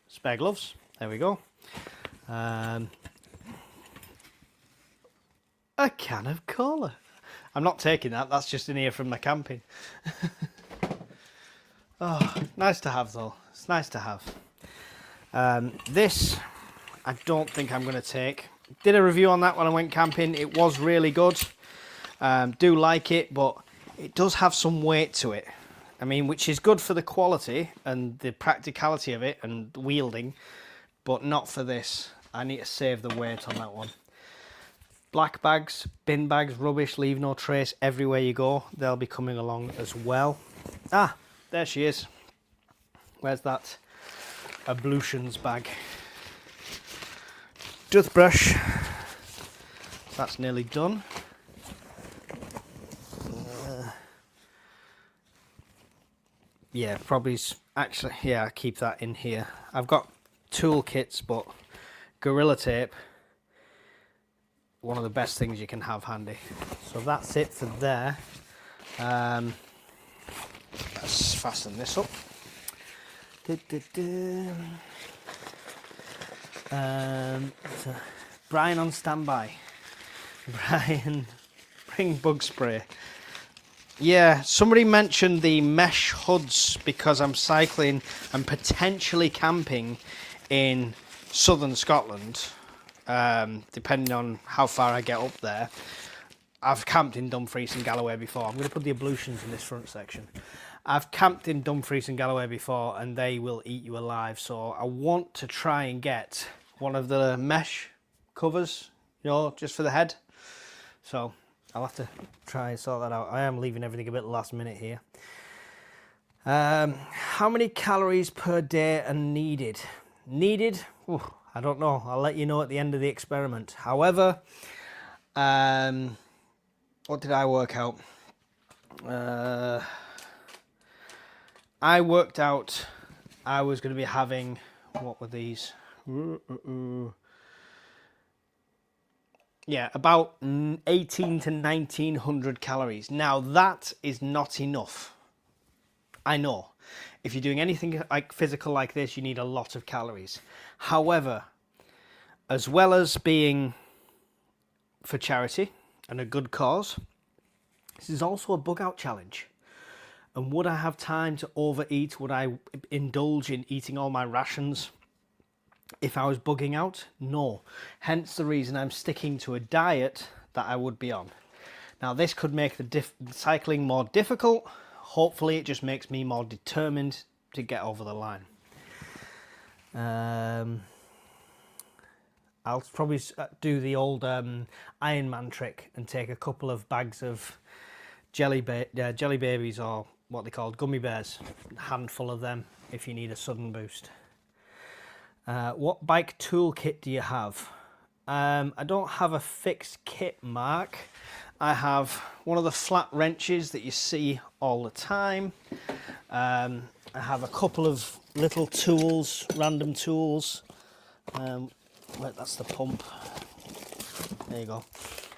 spare gloves, there we go. A can of cola. I'm not taking that, that's just in here from my camping. Oh, nice to have though, it's nice to have. This, I don't think I'm going to take. Did a review on that when I went camping, it was really good. Do like it, but it does have some weight to it. I mean, which is good for the quality and the practicality of it and wielding, but not for this. I need to save the weight on that one. Black bags, bin bags, rubbish, leave no trace everywhere you go. They'll be coming along as well. Ah, there she is. Where's that ablutions bag? Toothbrush. That's nearly done. Yeah, probably, actually, yeah, I keep that in here. I've got toolkits, but Gorilla Tape, one of the best things you can have handy. So that's it for there. Let's fasten this up. So Brian on standby. Brian, bring bug spray. Yeah, somebody mentioned the mesh hoods because I'm cycling and potentially camping in southern Scotland, depending on how far I get up there. I've camped in Dumfries and Galloway before. I'm going to put the ablutions in this front section. I've camped in Dumfries and Galloway before, and they will eat you alive. So I want to try and get one of the mesh covers, you know, just for the head. So I'll have to try and sort that out. I am leaving everything a bit last minute here. How many calories per day are needed? Needed? Ooh, I don't know. I'll let you know at the end of the experiment. However, what did I work out? I worked out I was going to be having, what were these? Yeah, about 18 to 1900 calories. Now that is not enough. I know. If you're doing anything like physical like this, you need a lot of calories. However, as well as being for charity and a good cause, this is also a bug out challenge. And would I have time to overeat? Would I indulge in eating all my rations if I was bugging out? No. Hence the reason I'm sticking to a diet that I would be on. Now this could make the cycling more difficult. Hopefully it just makes me more determined to get over the line. I'll probably do the old Iron Man trick and take a couple of bags of jelly babies, or what they called gummy bears, a handful of them if you need a sudden boost. What bike toolkit do you have? I don't have a fixed kit, Mark. I have one of the flat wrenches that you see all the time. I have a couple of little tools, random tools. Wait, that's the pump. There you go.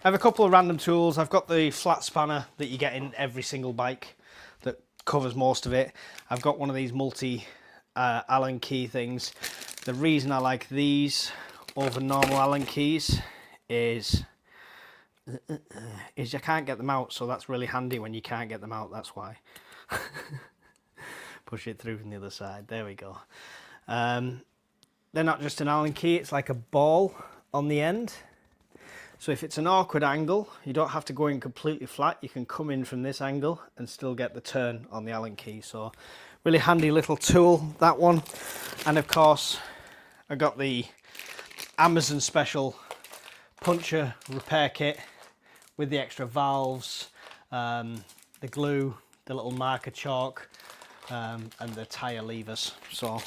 I have a couple of random tools. I've got the flat spanner that you get in every single bike that covers most of it. I've got one of these multi Allen key things. The reason I like these over normal Allen keys is you can't get them out, so that's really handy when you can't get them out. That's why. Push it through from the other side. There we go. They're not just an Allen key, it's like a ball on the end. So if it's an awkward angle, you don't have to go in completely flat. You can come in from this angle and still get the turn on the Allen key. So really handy little tool, that one. And of course, I got the Amazon special puncher repair kit with the extra valves, the glue, the little marker chalk, and the tyre levers. So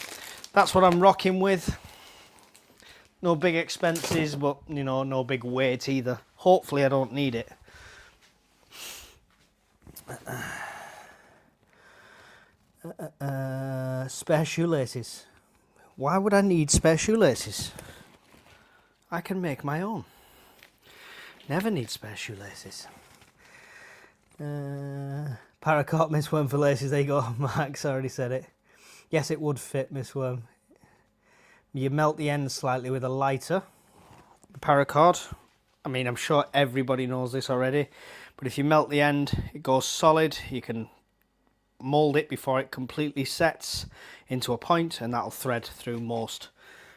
that's what I'm rocking with. No big expenses, but you know, no big weight either. Hopefully I don't need it. Spare shoelaces. Why would I need spare shoelaces? I can make my own. Never need spare shoelaces. Paracord, Miss Worm for laces. There you go. Mark's already said it. Yes, it would fit, Miss Worm. You melt the ends slightly with a lighter. The paracord. I mean, I'm sure everybody knows this already. But if you melt the end, it goes solid. You can mould it before it completely sets into a point, and that'll thread through most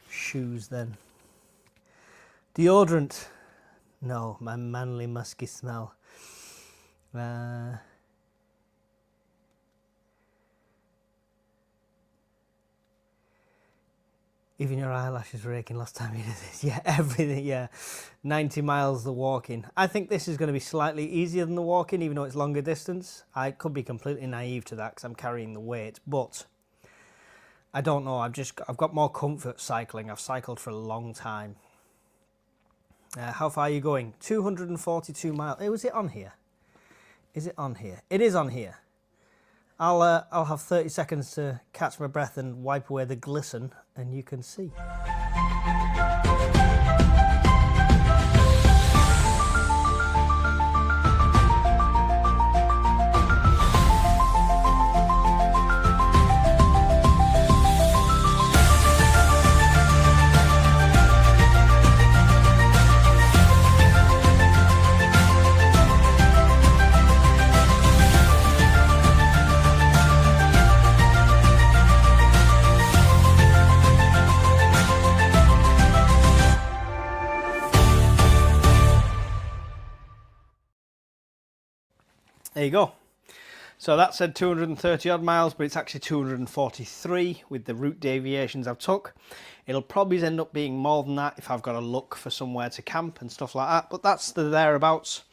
shoes then. Deodorant. No, my manly musky smell. Even your eyelashes were aching last time you did this. Yeah, everything, yeah. 90 miles the walking. I think this is going to be slightly easier than the walking, even though it's longer distance. I could be completely naive to that because I'm carrying the weight, but I don't know. I've got more comfort cycling. I've cycled for a long time. How far are you going? 242 miles. Was it on here? Is it on here? It is on here. I'll have 30 seconds to catch my breath and wipe away the glisten, and you can see. There you go. So that said 230 odd miles, but it's actually 243 with the route deviations I've took. It'll probably end up being more than that if I've got to look for somewhere to camp and stuff like that, but that's the thereabouts.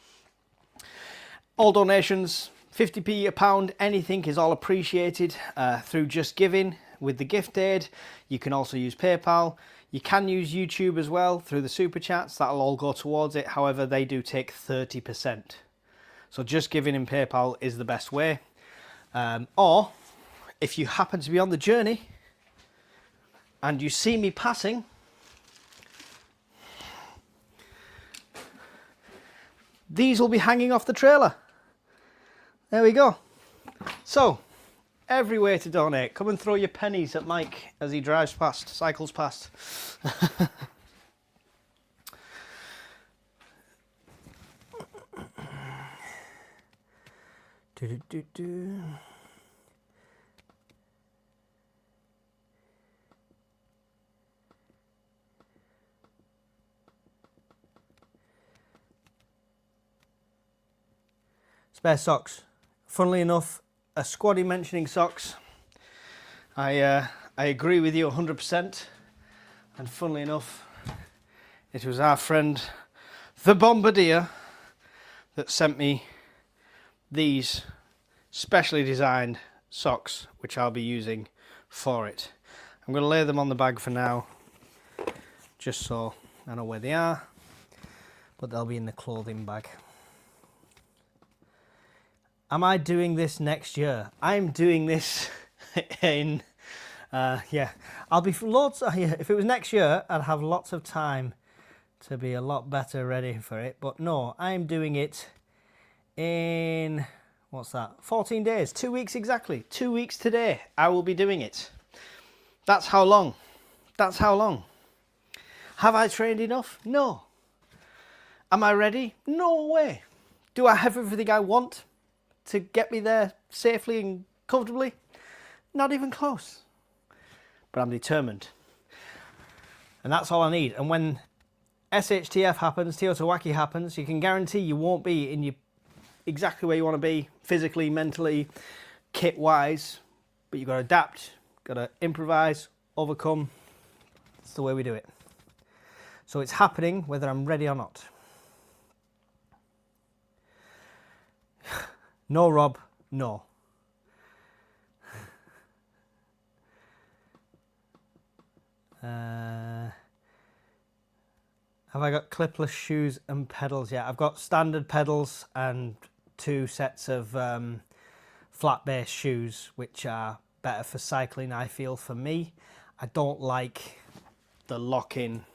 All donations, 50p a pound, anything is all appreciated through Just Giving with the gift aid. You can also use PayPal. You can use YouTube as well through the super chats. That'll all go towards it. However, they do take 30%. So Just Giving in PayPal is the best way. Or if you happen to be on the journey and you see me passing, these will be hanging off the trailer. There we go. So, every way to donate. Come and throw your pennies at Mike as he drives past, cycles past. Spare socks. Funnily enough, a squaddy mentioning socks. I agree with you 100%. And funnily enough, it was our friend, the Bombardier, that sent me these specially designed socks, which I'll be using for it. I'm going to lay them on the bag for now, just so I know where they are, but they'll be in the clothing bag. Am I doing this next year? I'm doing this in, yeah, I'll be loads, if it was next year, I'd have lots of time to be a lot better ready for it, but no, I'm doing it in, what's that, 14 days, 2 weeks exactly, 2 weeks today, I will be doing it. That's how long, that's how long. Have I trained enough? No. Am I ready? No way. Do I have everything I want to get me there safely and comfortably? Not even close. But I'm determined. And that's all I need. And when SHTF happens, Teotihuacan happens, you can guarantee you won't be in your exactly where you want to be, physically, mentally, kit-wise. But you've got to adapt, got to improvise, overcome. That's the way we do it. So it's happening whether I'm ready or not. No, Rob, no. Have I got clipless shoes and pedals? Yeah, I've got standard pedals and 2 sets of flat base shoes, which are better for cycling, I feel, for me. I don't like the lock-in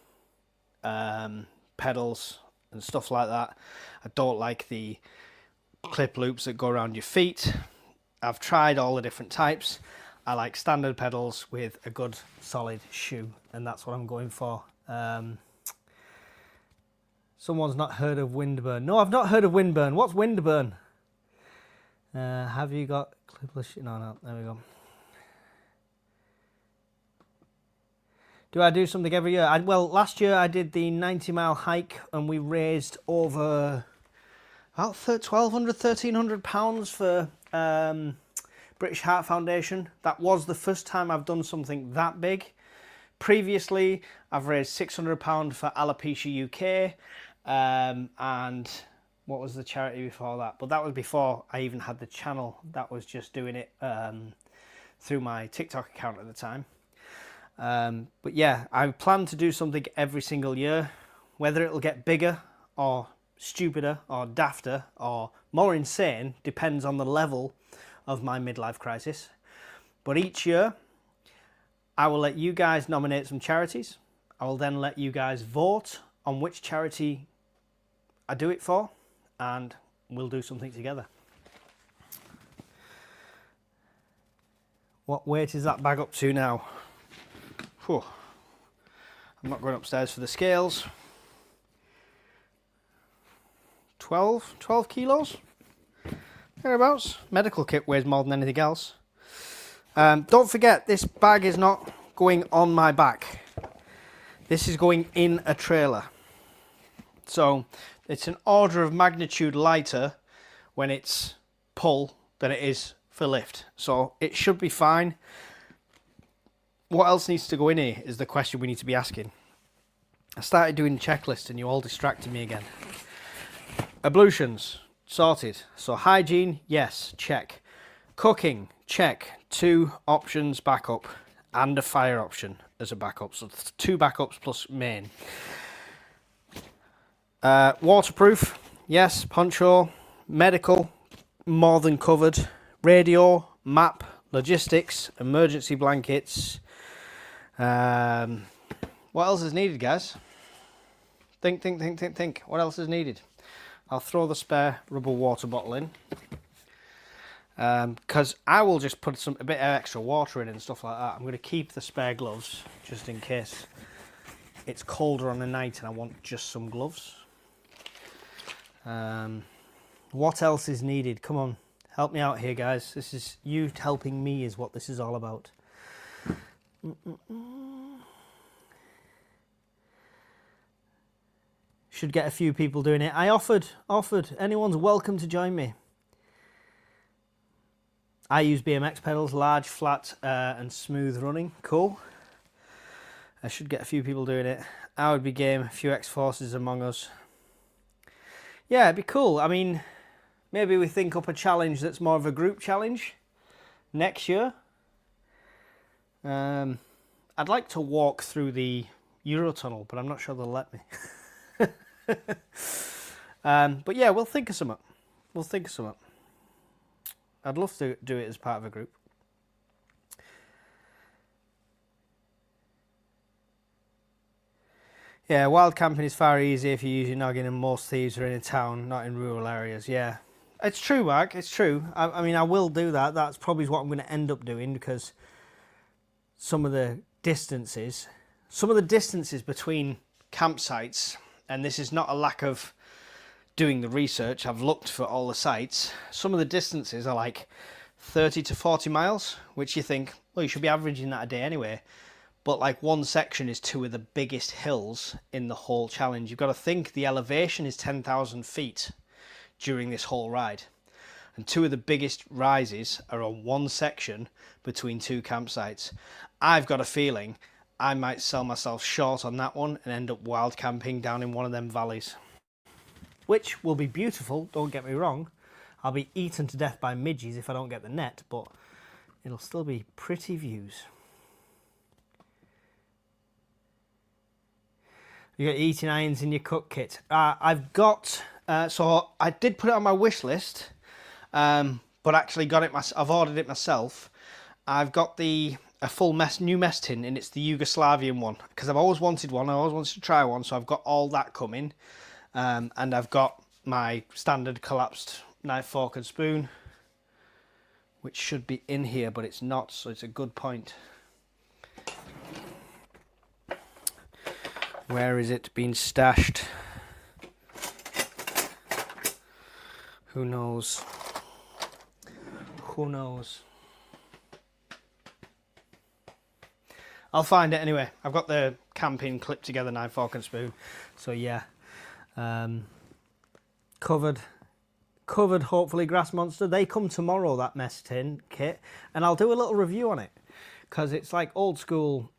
pedals and stuff like that. I don't like the clip loops that go around your feet. I've tried all the different types. I like standard pedals with a good solid shoe, and that's what I'm going for. Someone's not heard of Windburn. No, I've not heard of Windburn. What's Windburn? Have you got clipless? No, there we go. Do I do something every year? Well, last year I did the 90-mile hike, and we raised over about £1,200, £1,300 for British Heart Foundation. That was the first time I've done something that big. Previously, I've raised £600 for Alopecia UK, and what was the charity before that? But that was before I even had the channel. That was just doing it through my TikTok account at the time. But yeah, I plan to do something every single year. Whether it'll get bigger or stupider or dafter or more insane depends on the level of my midlife crisis. But each year I will let you guys nominate some charities. I will then let you guys vote on which charity I do it for, and we'll do something together. What weight is that bag up to now? Whew. I'm not going upstairs for the scales. 12 kilos, thereabouts. Medical kit weighs more than anything else. Don't forget, this bag is not going on my back. This is going in a trailer. So it's an order of magnitude lighter when it's pull than it is for lift. So it should be fine. What else needs to go in here is the question we need to be asking. I started doing the checklist and you all distracted me again. Ablutions, sorted. So hygiene, yes, check. Cooking, check. 2 options backup and a fire option as a backup. So 2 backups plus main. Waterproof, yes, poncho. Medical, more than covered. Radio, map, logistics, emergency blankets. What else is needed, guys? Think. What else is needed? I'll throw the spare rubber water bottle in. Because I will just put a bit of extra water in and stuff like that. I'm going to keep the spare gloves just in case it's colder on the night and I want just some gloves. What else is needed? Come on, help me out here, guys. This is you helping me is what this is all about. Should get a few people doing it. I offered. Anyone's welcome to join me. I use BMX pedals, large, flat, and smooth running. Cool. I should get a few people doing it. I would be game. A few X-Forces among us. Yeah, it'd be cool. I mean, maybe we think up a challenge that's more of a group challenge next year. I'd like to walk through the Eurotunnel, but I'm not sure they'll let me. But yeah, we'll think of something. I'd love to do it as part of a group. Yeah, wild camping is far easier if you use your noggin, and most thieves are in a town, not in rural areas. Yeah, it's true, Mark. It's true. I mean, I will do that. That's probably what I'm going to end up doing, because some of the distances between campsites, and this is not a lack of doing the research, I've looked for all the sites, some of the distances are like 30 to 40 miles, which you think, well, you should be averaging that a day anyway. But like one section is 2 of the biggest hills in the whole challenge. You've got to think the elevation is 10,000 feet during this whole ride. And 2 of the biggest rises are on one section between 2 campsites. I've got a feeling I might sell myself short on that one and end up wild camping down in one of them valleys. Which will be beautiful, don't get me wrong. I'll be eaten to death by midges if I don't get the net, but it'll still be pretty views. You got eating irons in your cook kit. I've got, so I did put it on my wish list, but actually got it I've ordered it myself. I've got a full new mess tin, and it's the Yugoslavian one, because I've always wanted one. I always wanted to try one, so I've got all that coming. And I've got my standard collapsed knife, fork and spoon, which should be in here, but it's not, so it's a good point. Where is it being stashed? Who knows? Who knows? I'll find it anyway. I've got the camping clip together knife, fork and spoon, so yeah. Covered hopefully grass monster. They come tomorrow, that mess tin kit, and I'll do a little review on it, because it's like old school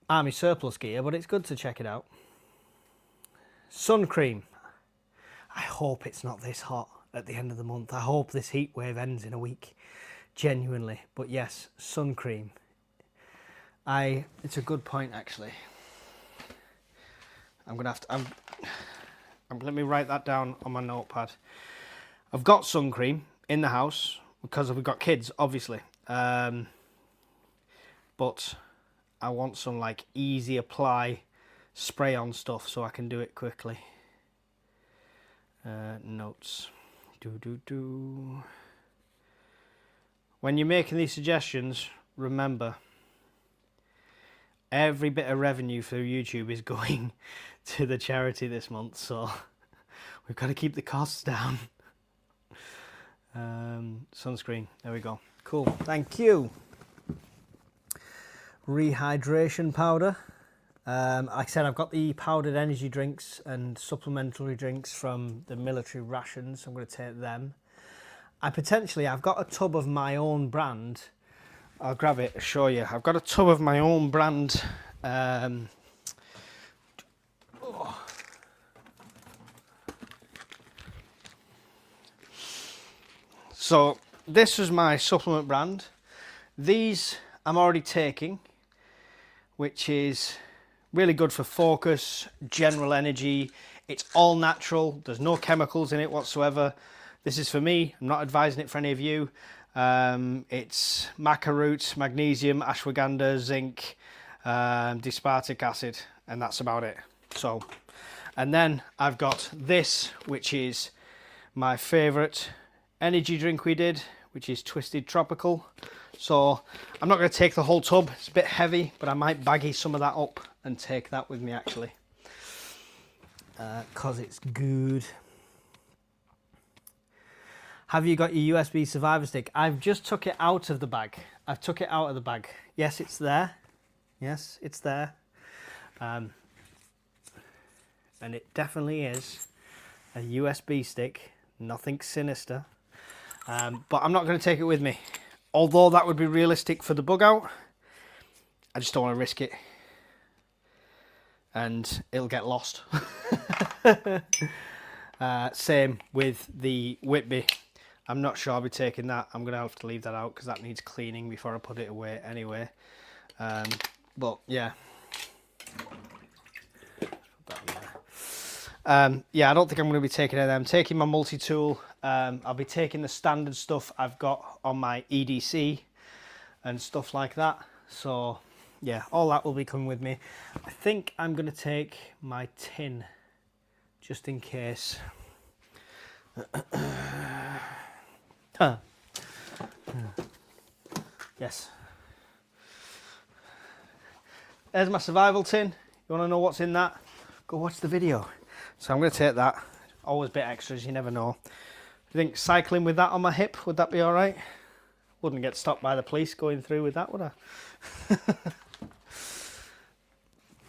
army surplus gear, but it's good to check it out. Sun cream. I hope it's not this hot at the end of the month. I hope this heat wave ends in a week, genuinely. But yes, sun cream. It's a good point, actually. I'm gonna have to. Let me write that down on my notepad. I've got sun cream in the house because we've got kids, obviously. But I want some like easy apply, spray on stuff so I can do it quickly. Notes. When you're making these suggestions, remember, every bit of revenue through YouTube is going to the charity this month, so we've got to keep the costs down. Sunscreen, there we go. Cool, thank you. Rehydration powder. Like I said, I've got the powdered energy drinks and supplementary drinks from the military rations. I'm going to take them. I've got a tub of my own brand. I'll grab it, show you. I've got a tub of my own brand. So this was my supplement brand. These I'm already taking, which is really good for focus, general energy. It's all natural. There's no chemicals in it whatsoever. This is for me. I'm not advising it for any of you. It's maca root, magnesium, ashwagandha, zinc, dispartic acid, and that's about it. So, and then I've got this, which is my favorite energy drink we did, which is Twisted Tropical. So I'm not going to take the whole tub. It's a bit heavy, but I might baggy some of that up and take that with me actually, because it's good. Have you got your USB survivor stick? I've just took it out of the bag. I've took it out of the bag. Yes, it's there. Yes, it's there. And it definitely is a USB stick. Nothing sinister. But I'm not going to take it with me. Although that would be realistic for the bug out. I just don't want to risk it. And it'll get lost. Same with the Whitby. I'm not sure I'll be taking that. I'm going to have to leave that out because that needs cleaning before I put it away anyway. But yeah. Yeah, I don't think I'm going to be taking any of them. I'm taking my multi-tool. I'll be taking the standard stuff I've got on my EDC and stuff like that. So yeah, all that will be coming with me. I think I'm going to take my tin just in case. Yes. There's my survival tin. You want to know what's in that? Go watch the video. So I'm going to take that. Always a bit extras, you never know. Do you think cycling with that on my hip, would that be all right? Wouldn't get stopped by the police going through with that, would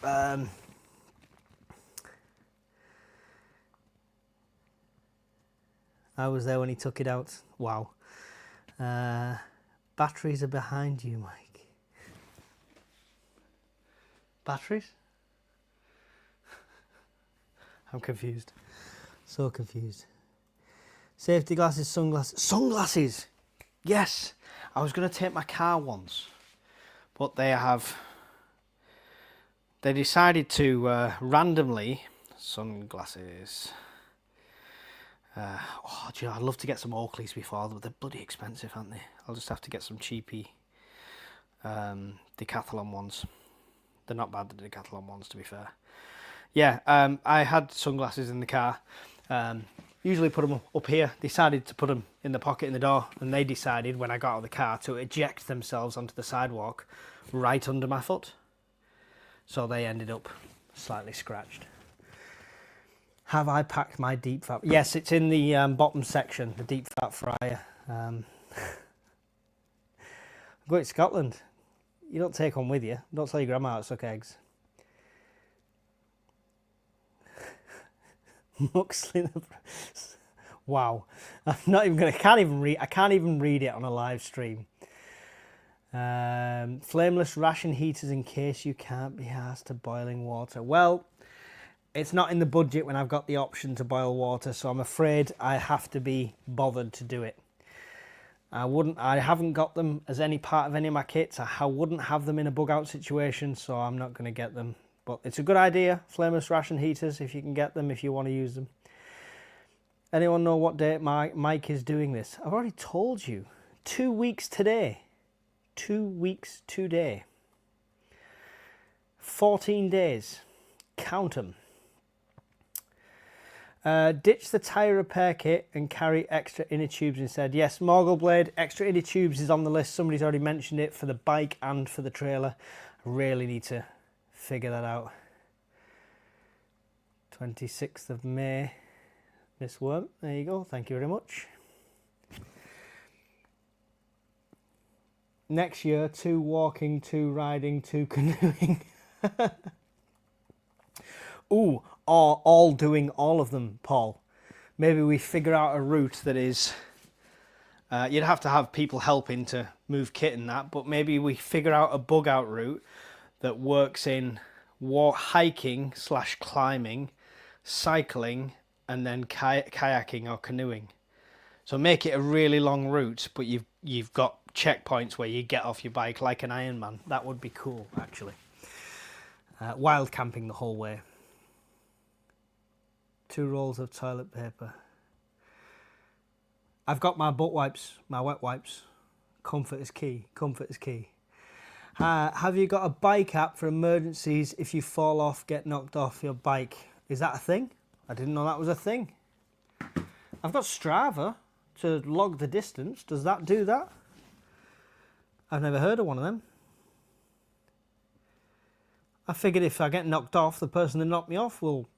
I? I was there when he took it out. Wow. Batteries are behind you, Mike. Batteries? I'm confused. So confused. Safety glasses, sunglasses. Sunglasses! Yes! I was going to take my car ones. But they decided to randomly... Sunglasses. Oh, do you know, I'd love to get some Oakleys before, but they're bloody expensive, aren't they? I'll just have to get some cheapy Decathlon ones. They're not bad, the Decathlon ones, to be fair. Yeah, I had sunglasses in the car. Usually put them up here. Decided to put them in the pocket in the door, and they decided when I got out of the car to eject themselves onto the sidewalk right under my foot. So they ended up slightly scratched. Have I packed my deep fat? Yes, it's in the bottom section, the deep fat fryer. I'm going to Scotland. You don't take one with you. Don't tell your grandma how to suck eggs. Muxley. Wow. I'm not even gonna. I can't even read it on a live stream. Flameless ration heaters in case you can't be asked to boiling water. Well, it's not in the budget when I've got the option to boil water, so I'm afraid I have to be bothered to do it. I haven't got them as any part of any of my kits. I wouldn't have them in a bug out situation, so I'm not going to get them. But it's a good idea, flameless ration heaters, if you can get them, if you want to use them. Anyone know what date Mike is doing this? I've already told you. 2 weeks today. 2 weeks today. 14 days. Count them. Ditch the tyre repair kit and carry extra inner tubes instead. Yes, Morgul Blade, extra inner tubes is on the list. Somebody's already mentioned it for the bike and for the trailer. I really need to figure that out. 26th of May. Miss Worm, there you go. Thank you very much. Next year, 2 walking, 2 riding, 2 canoeing. Ooh, or all doing all of them, Paul. Maybe we figure out a route that is... you'd have to have people helping to move kit and that, but maybe we figure out a bug out route that works in hiking / climbing, cycling, and then kayaking or canoeing. So make it a really long route, but you've got checkpoints where you get off your bike like an Ironman. That would be cool, actually. Wild camping the whole way. 2 rolls of toilet paper. I've got my butt wipes, my wet wipes. Comfort is key. Comfort is key. Have you got a bike app for emergencies if you fall off, get knocked off your bike? Is that a thing? I didn't know that was a thing. I've got Strava to log the distance. Does that do that? I've never heard of one of them. I figured if I get knocked off, the person that knocked me off will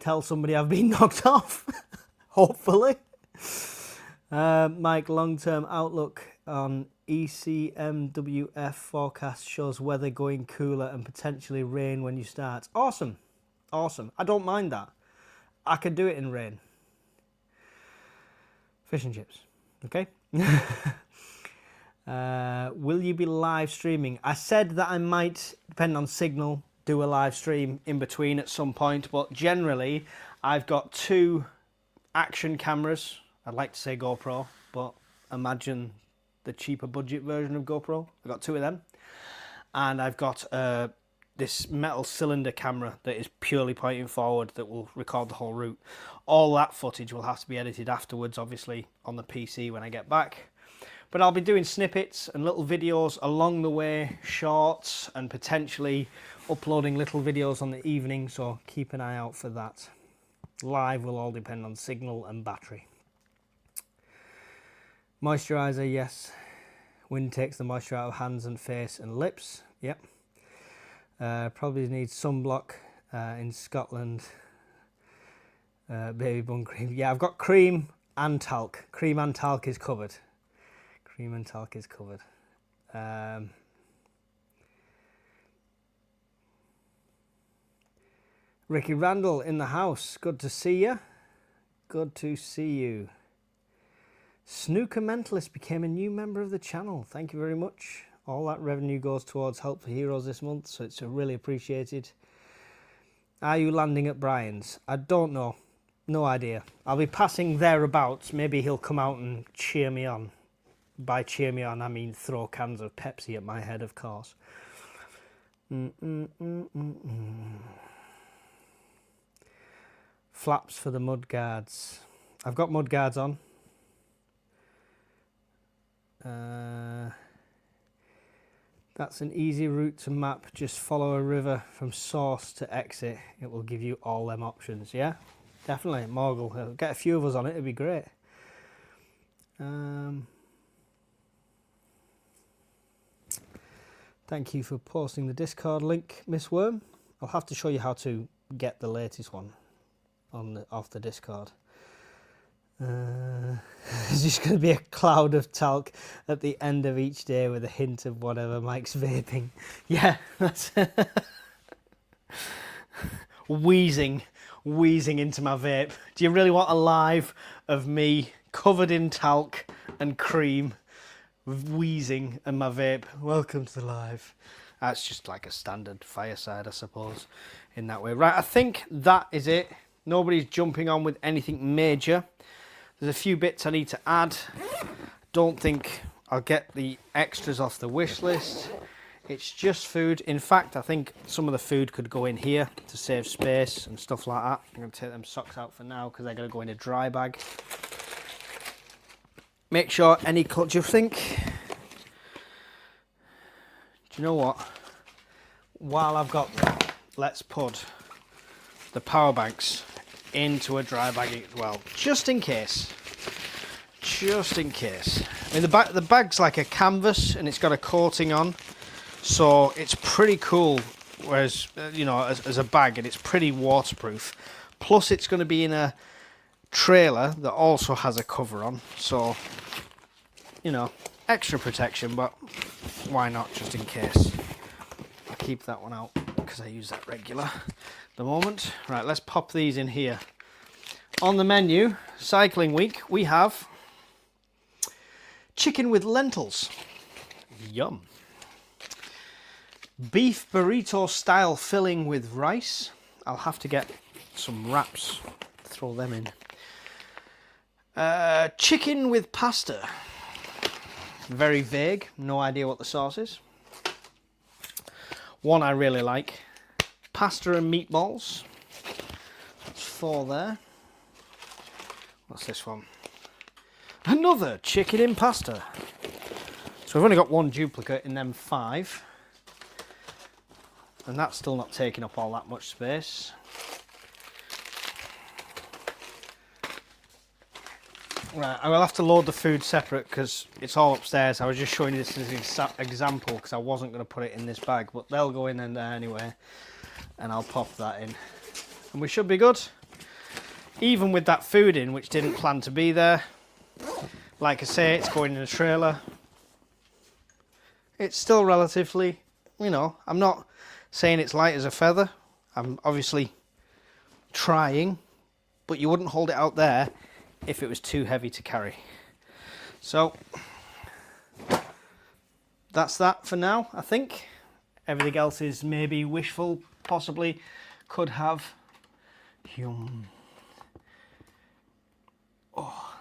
tell somebody I've been knocked off. Hopefully. Mike, long-term outlook on ECMWF forecast shows weather going cooler and potentially rain when you start. Awesome. Awesome. I don't mind that. I could do it in rain. Fish and chips. Okay. Will you be live streaming? I said that I might, depending on signal, do a live stream in between at some point, but generally I've got 2 action cameras. I'd like to say GoPro, but imagine the cheaper budget version of GoPro. I've got 2 of them, and I've got this metal cylinder camera that is purely pointing forward that will record the whole route. All that footage will have to be edited afterwards, obviously, on the PC when I get back. But I'll be doing snippets and little videos along the way, shorts, and potentially uploading little videos on the evening, so keep an eye out for that. Live will all depend on signal and battery. Moisturiser, yes. Wind takes the moisture out of hands and face and lips. Yep. Probably need sunblock in Scotland. Baby bun cream. Yeah, I've got cream and talc. Cream and talc is covered. Cream and talc is covered. Ricky Randall in the house. Good to see you. Good to see you. Snooker Mentalist became a new member of the channel. Thank you very much. All that revenue goes towards Help for Heroes this month, so it's really appreciated. Are you landing at Brian's? I don't know. No idea. I'll be passing thereabouts. Maybe he'll come out and cheer me on. By cheer me on, I mean throw cans of Pepsi at my head, of course. Flaps for the mudguards. I've got mudguards on. That's an easy route to map. Just follow a river from source to exit. It will give you all them options. Yeah, definitely. Morgul. Get a few of us on it. It'd be great. Thank you for posting the Discord link, Miss Worm. I'll have to show you how to get the latest one off the Discord. There's just going to be a cloud of talc at the end of each day with a hint of whatever Mike's vaping. Yeah, that's wheezing into my vape. Do you really want a live of me covered in talc and cream, wheezing and my vape? Welcome to the live. That's just like a standard fireside, I suppose, in that way. Right, I think that is it. Nobody's jumping on with anything major. There's a few bits I need to add. Don't think I'll get the extras off the wish list. It's just food. In fact, I think some of the food could go in here to save space and stuff like that. I'm going to take them socks out for now because they're going to go in a dry bag. Make sure any do you think? Do you know what? While I've got them, let's put the power banks into a dry bag as well, just in case. Just in case. I mean, the bag's like a canvas and it's got a coating on, so it's pretty cool. Whereas, you know, as a bag, and it's pretty waterproof. Plus, it's going to be in a trailer that also has a cover on, so you know, extra protection. But why not, just in case? I'll keep that one out. because I use that regular at the moment. Right, let's pop these in here. On the menu, cycling week, we have chicken with lentils. Yum. Beef burrito style filling with rice. I'll have to get some wraps, throw them in. Chicken with pasta. Very vague, no idea what the sauce is. One I really like. Pasta and meatballs. That's 4 there. What's this one? Another chicken in pasta. So we've only got 1 duplicate in them 5. And that's still not taking up all that much space. Right, I will have to load the food separate because it's all upstairs. I was just showing you this as an example because I wasn't going to put it in this bag, but they'll go in there anyway, and I'll pop that in. And we should be good. Even with that food in, which didn't plan to be there, like I say, it's going in a trailer. It's still relatively, you know, I'm not saying it's light as a feather. I'm obviously trying, but you wouldn't hold it out there if it was too heavy to carry. So that's that for now, I think. Everything else is maybe wishful, possibly could have. Yum. Oh,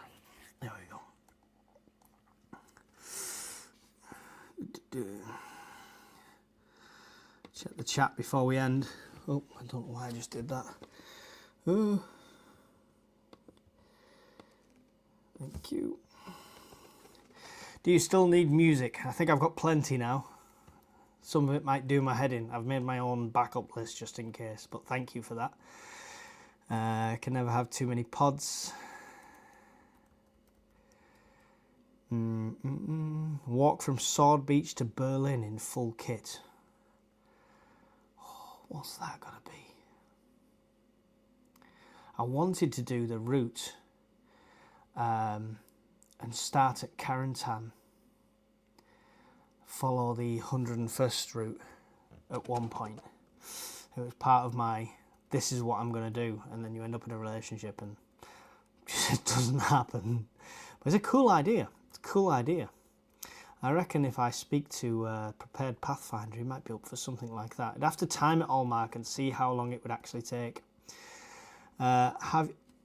there we go. Check the chat before we end. Oh, I don't know why I just did that. Oh. Thank you. Do you still need music? I think I've got plenty now. Some of it might do my head in. I've made my own backup list just in case, but thank you for that. Can never have too many pods. Walk from Sword Beach to Berlin in full kit. Oh, what's that gonna be? I wanted to do the route and start at Carentan, follow the 101st route at one point. It was part of my, this is what I'm going to do, and then you end up in a relationship and it doesn't happen. But it's a cool idea. It's a cool idea. I reckon if I speak to Prepared Pathfinder, he might be up for something like that. I'd have to time it all, Mark, and see how long it would actually take.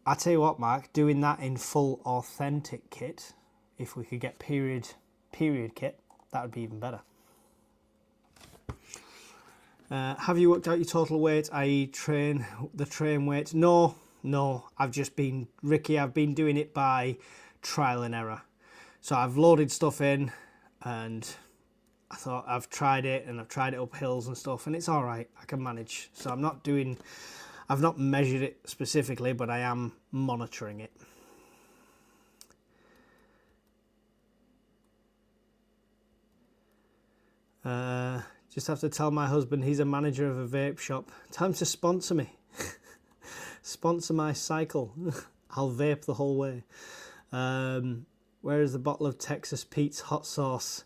I tell you what, Mark, doing that in full authentic kit, if we could get period kit, that would be even better. Have you worked out your total weight, i.e. the train weight? No, I've just been, Ricky, I've been doing it by trial and error. So I've loaded stuff in and I thought I've tried it and I've tried it up hills and stuff and it's all right, I can manage. So I've not measured it specifically, but I am monitoring it. Just have to tell my husband he's a manager of a vape shop. Tell him to sponsor me. Sponsor my cycle. I'll vape the whole way. Where is the bottle of Texas Pete's hot sauce?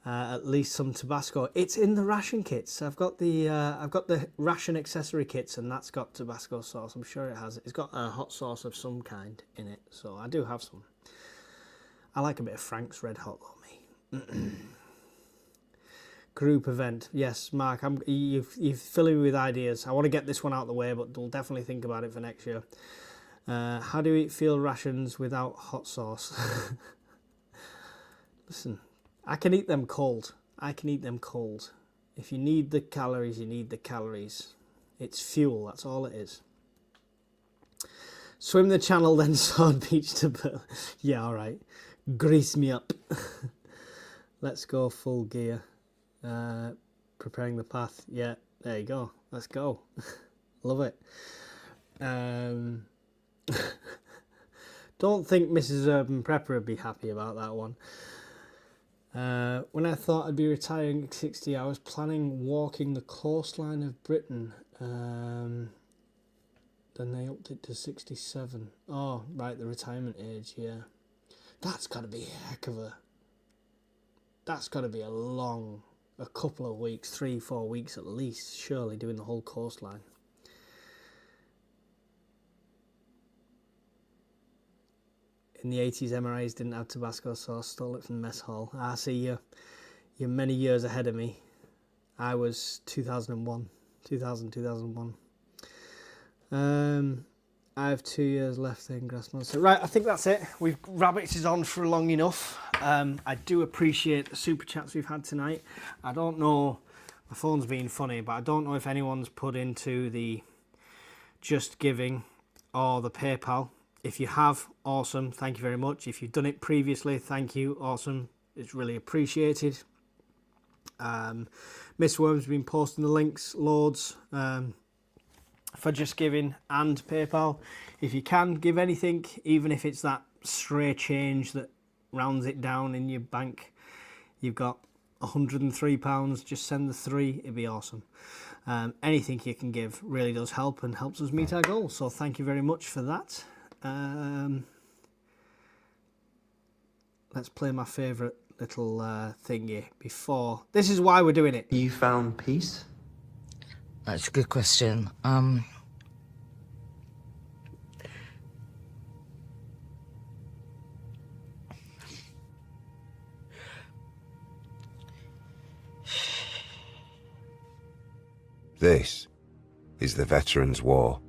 At least some Tabasco. It's in the ration kits. I've got the ration accessory kits, and that's got Tabasco sauce. I'm sure it has. It's got a hot sauce of some kind in it, so I do have some. I like a bit of Frank's Red Hot though, me. Group event. Yes, Mark. You're filling me with ideas. I want to get this one out of the way, but we'll definitely think about it for next year. How do you eat field rations without hot sauce? Listen. I can eat them cold. If you need the calories, you need the calories. It's fuel, that's all it is. Swim the channel, then Sword Beach to Berlin. Yeah, all right. Grease me up. Let's go full gear. Preparing the path. Yeah, there you go. Let's go. Love it. Don't think Mrs. Urban Prepper would be happy about that one. When I thought I'd be retiring at 60, I was planning walking the coastline of Britain. Then they upped it to 67. Oh, right, the retirement age, yeah. That's got to be a heck of a... That's got to be a long a couple of weeks, 3-4 weeks at least, surely, doing the whole coastline. In the 80s, MRAs didn't have Tabasco sauce, stole it from the mess hall. I see you're many years ahead of me. I was 2001. I have 2 years left in Grassman. So, right, I think that's it. We've rabbited on for long enough. I do appreciate the super chats we've had tonight. I don't know, my phone's being funny, but I don't know if anyone's put into the Just Giving or the PayPal. If you have, awesome, thank you very much. If you've done it previously, thank you, awesome. It's really appreciated. Miss Worm's been posting the links loads for Just Giving and PayPal. If you can give anything, even if it's that stray change that rounds it down in your bank, you've got £103, just send the 3, it'd be awesome. Anything you can give really does help and helps us meet our goals, so thank you very much for that. Let's play my favourite little thingy before. This is why we're doing it. You found peace? That's a good question. This is the Veterans' War.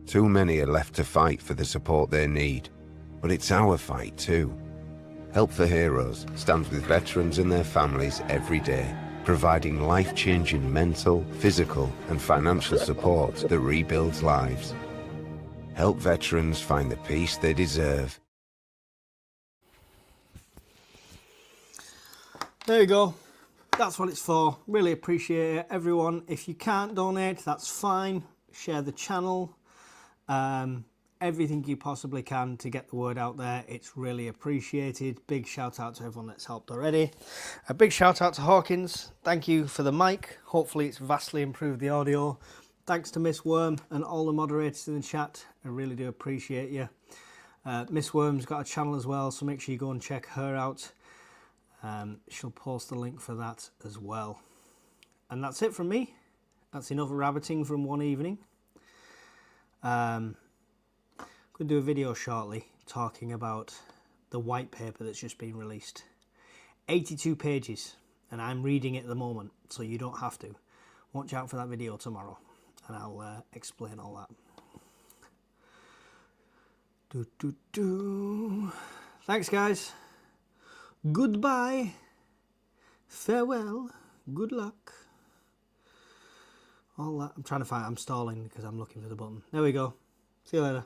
Too many are left to fight for the support they need, but it's our fight too. Help for Heroes stands with veterans and their families every day, providing life-changing mental, physical and financial support that rebuilds lives. Help veterans find the peace they deserve. There you go. That's what it's for. Really appreciate it. Everyone, if you can't donate, that's fine. Share the channel. Everything you possibly can to get the word out there. It's really appreciated. Big shout out to everyone that's helped already. A big shout out to Hawkins. Thank you for the mic. Hopefully it's vastly improved the audio. Thanks to Miss Worm and all the moderators in the chat. I really do appreciate you. Miss Worm's got a channel as well, so make sure you go and check her out. She'll post the link for that as well. And that's it from me. That's enough rabbiting from one evening. I'm going to do a video shortly talking about the white paper that's just been released. 82 pages, and I'm reading it at the moment, so you don't have to. Watch out for that video tomorrow, and I'll explain all that. Thanks, guys. Goodbye. Farewell. Good luck. All that. I'm trying to find. I'm stalling because I'm looking for the button. There we go. See you later.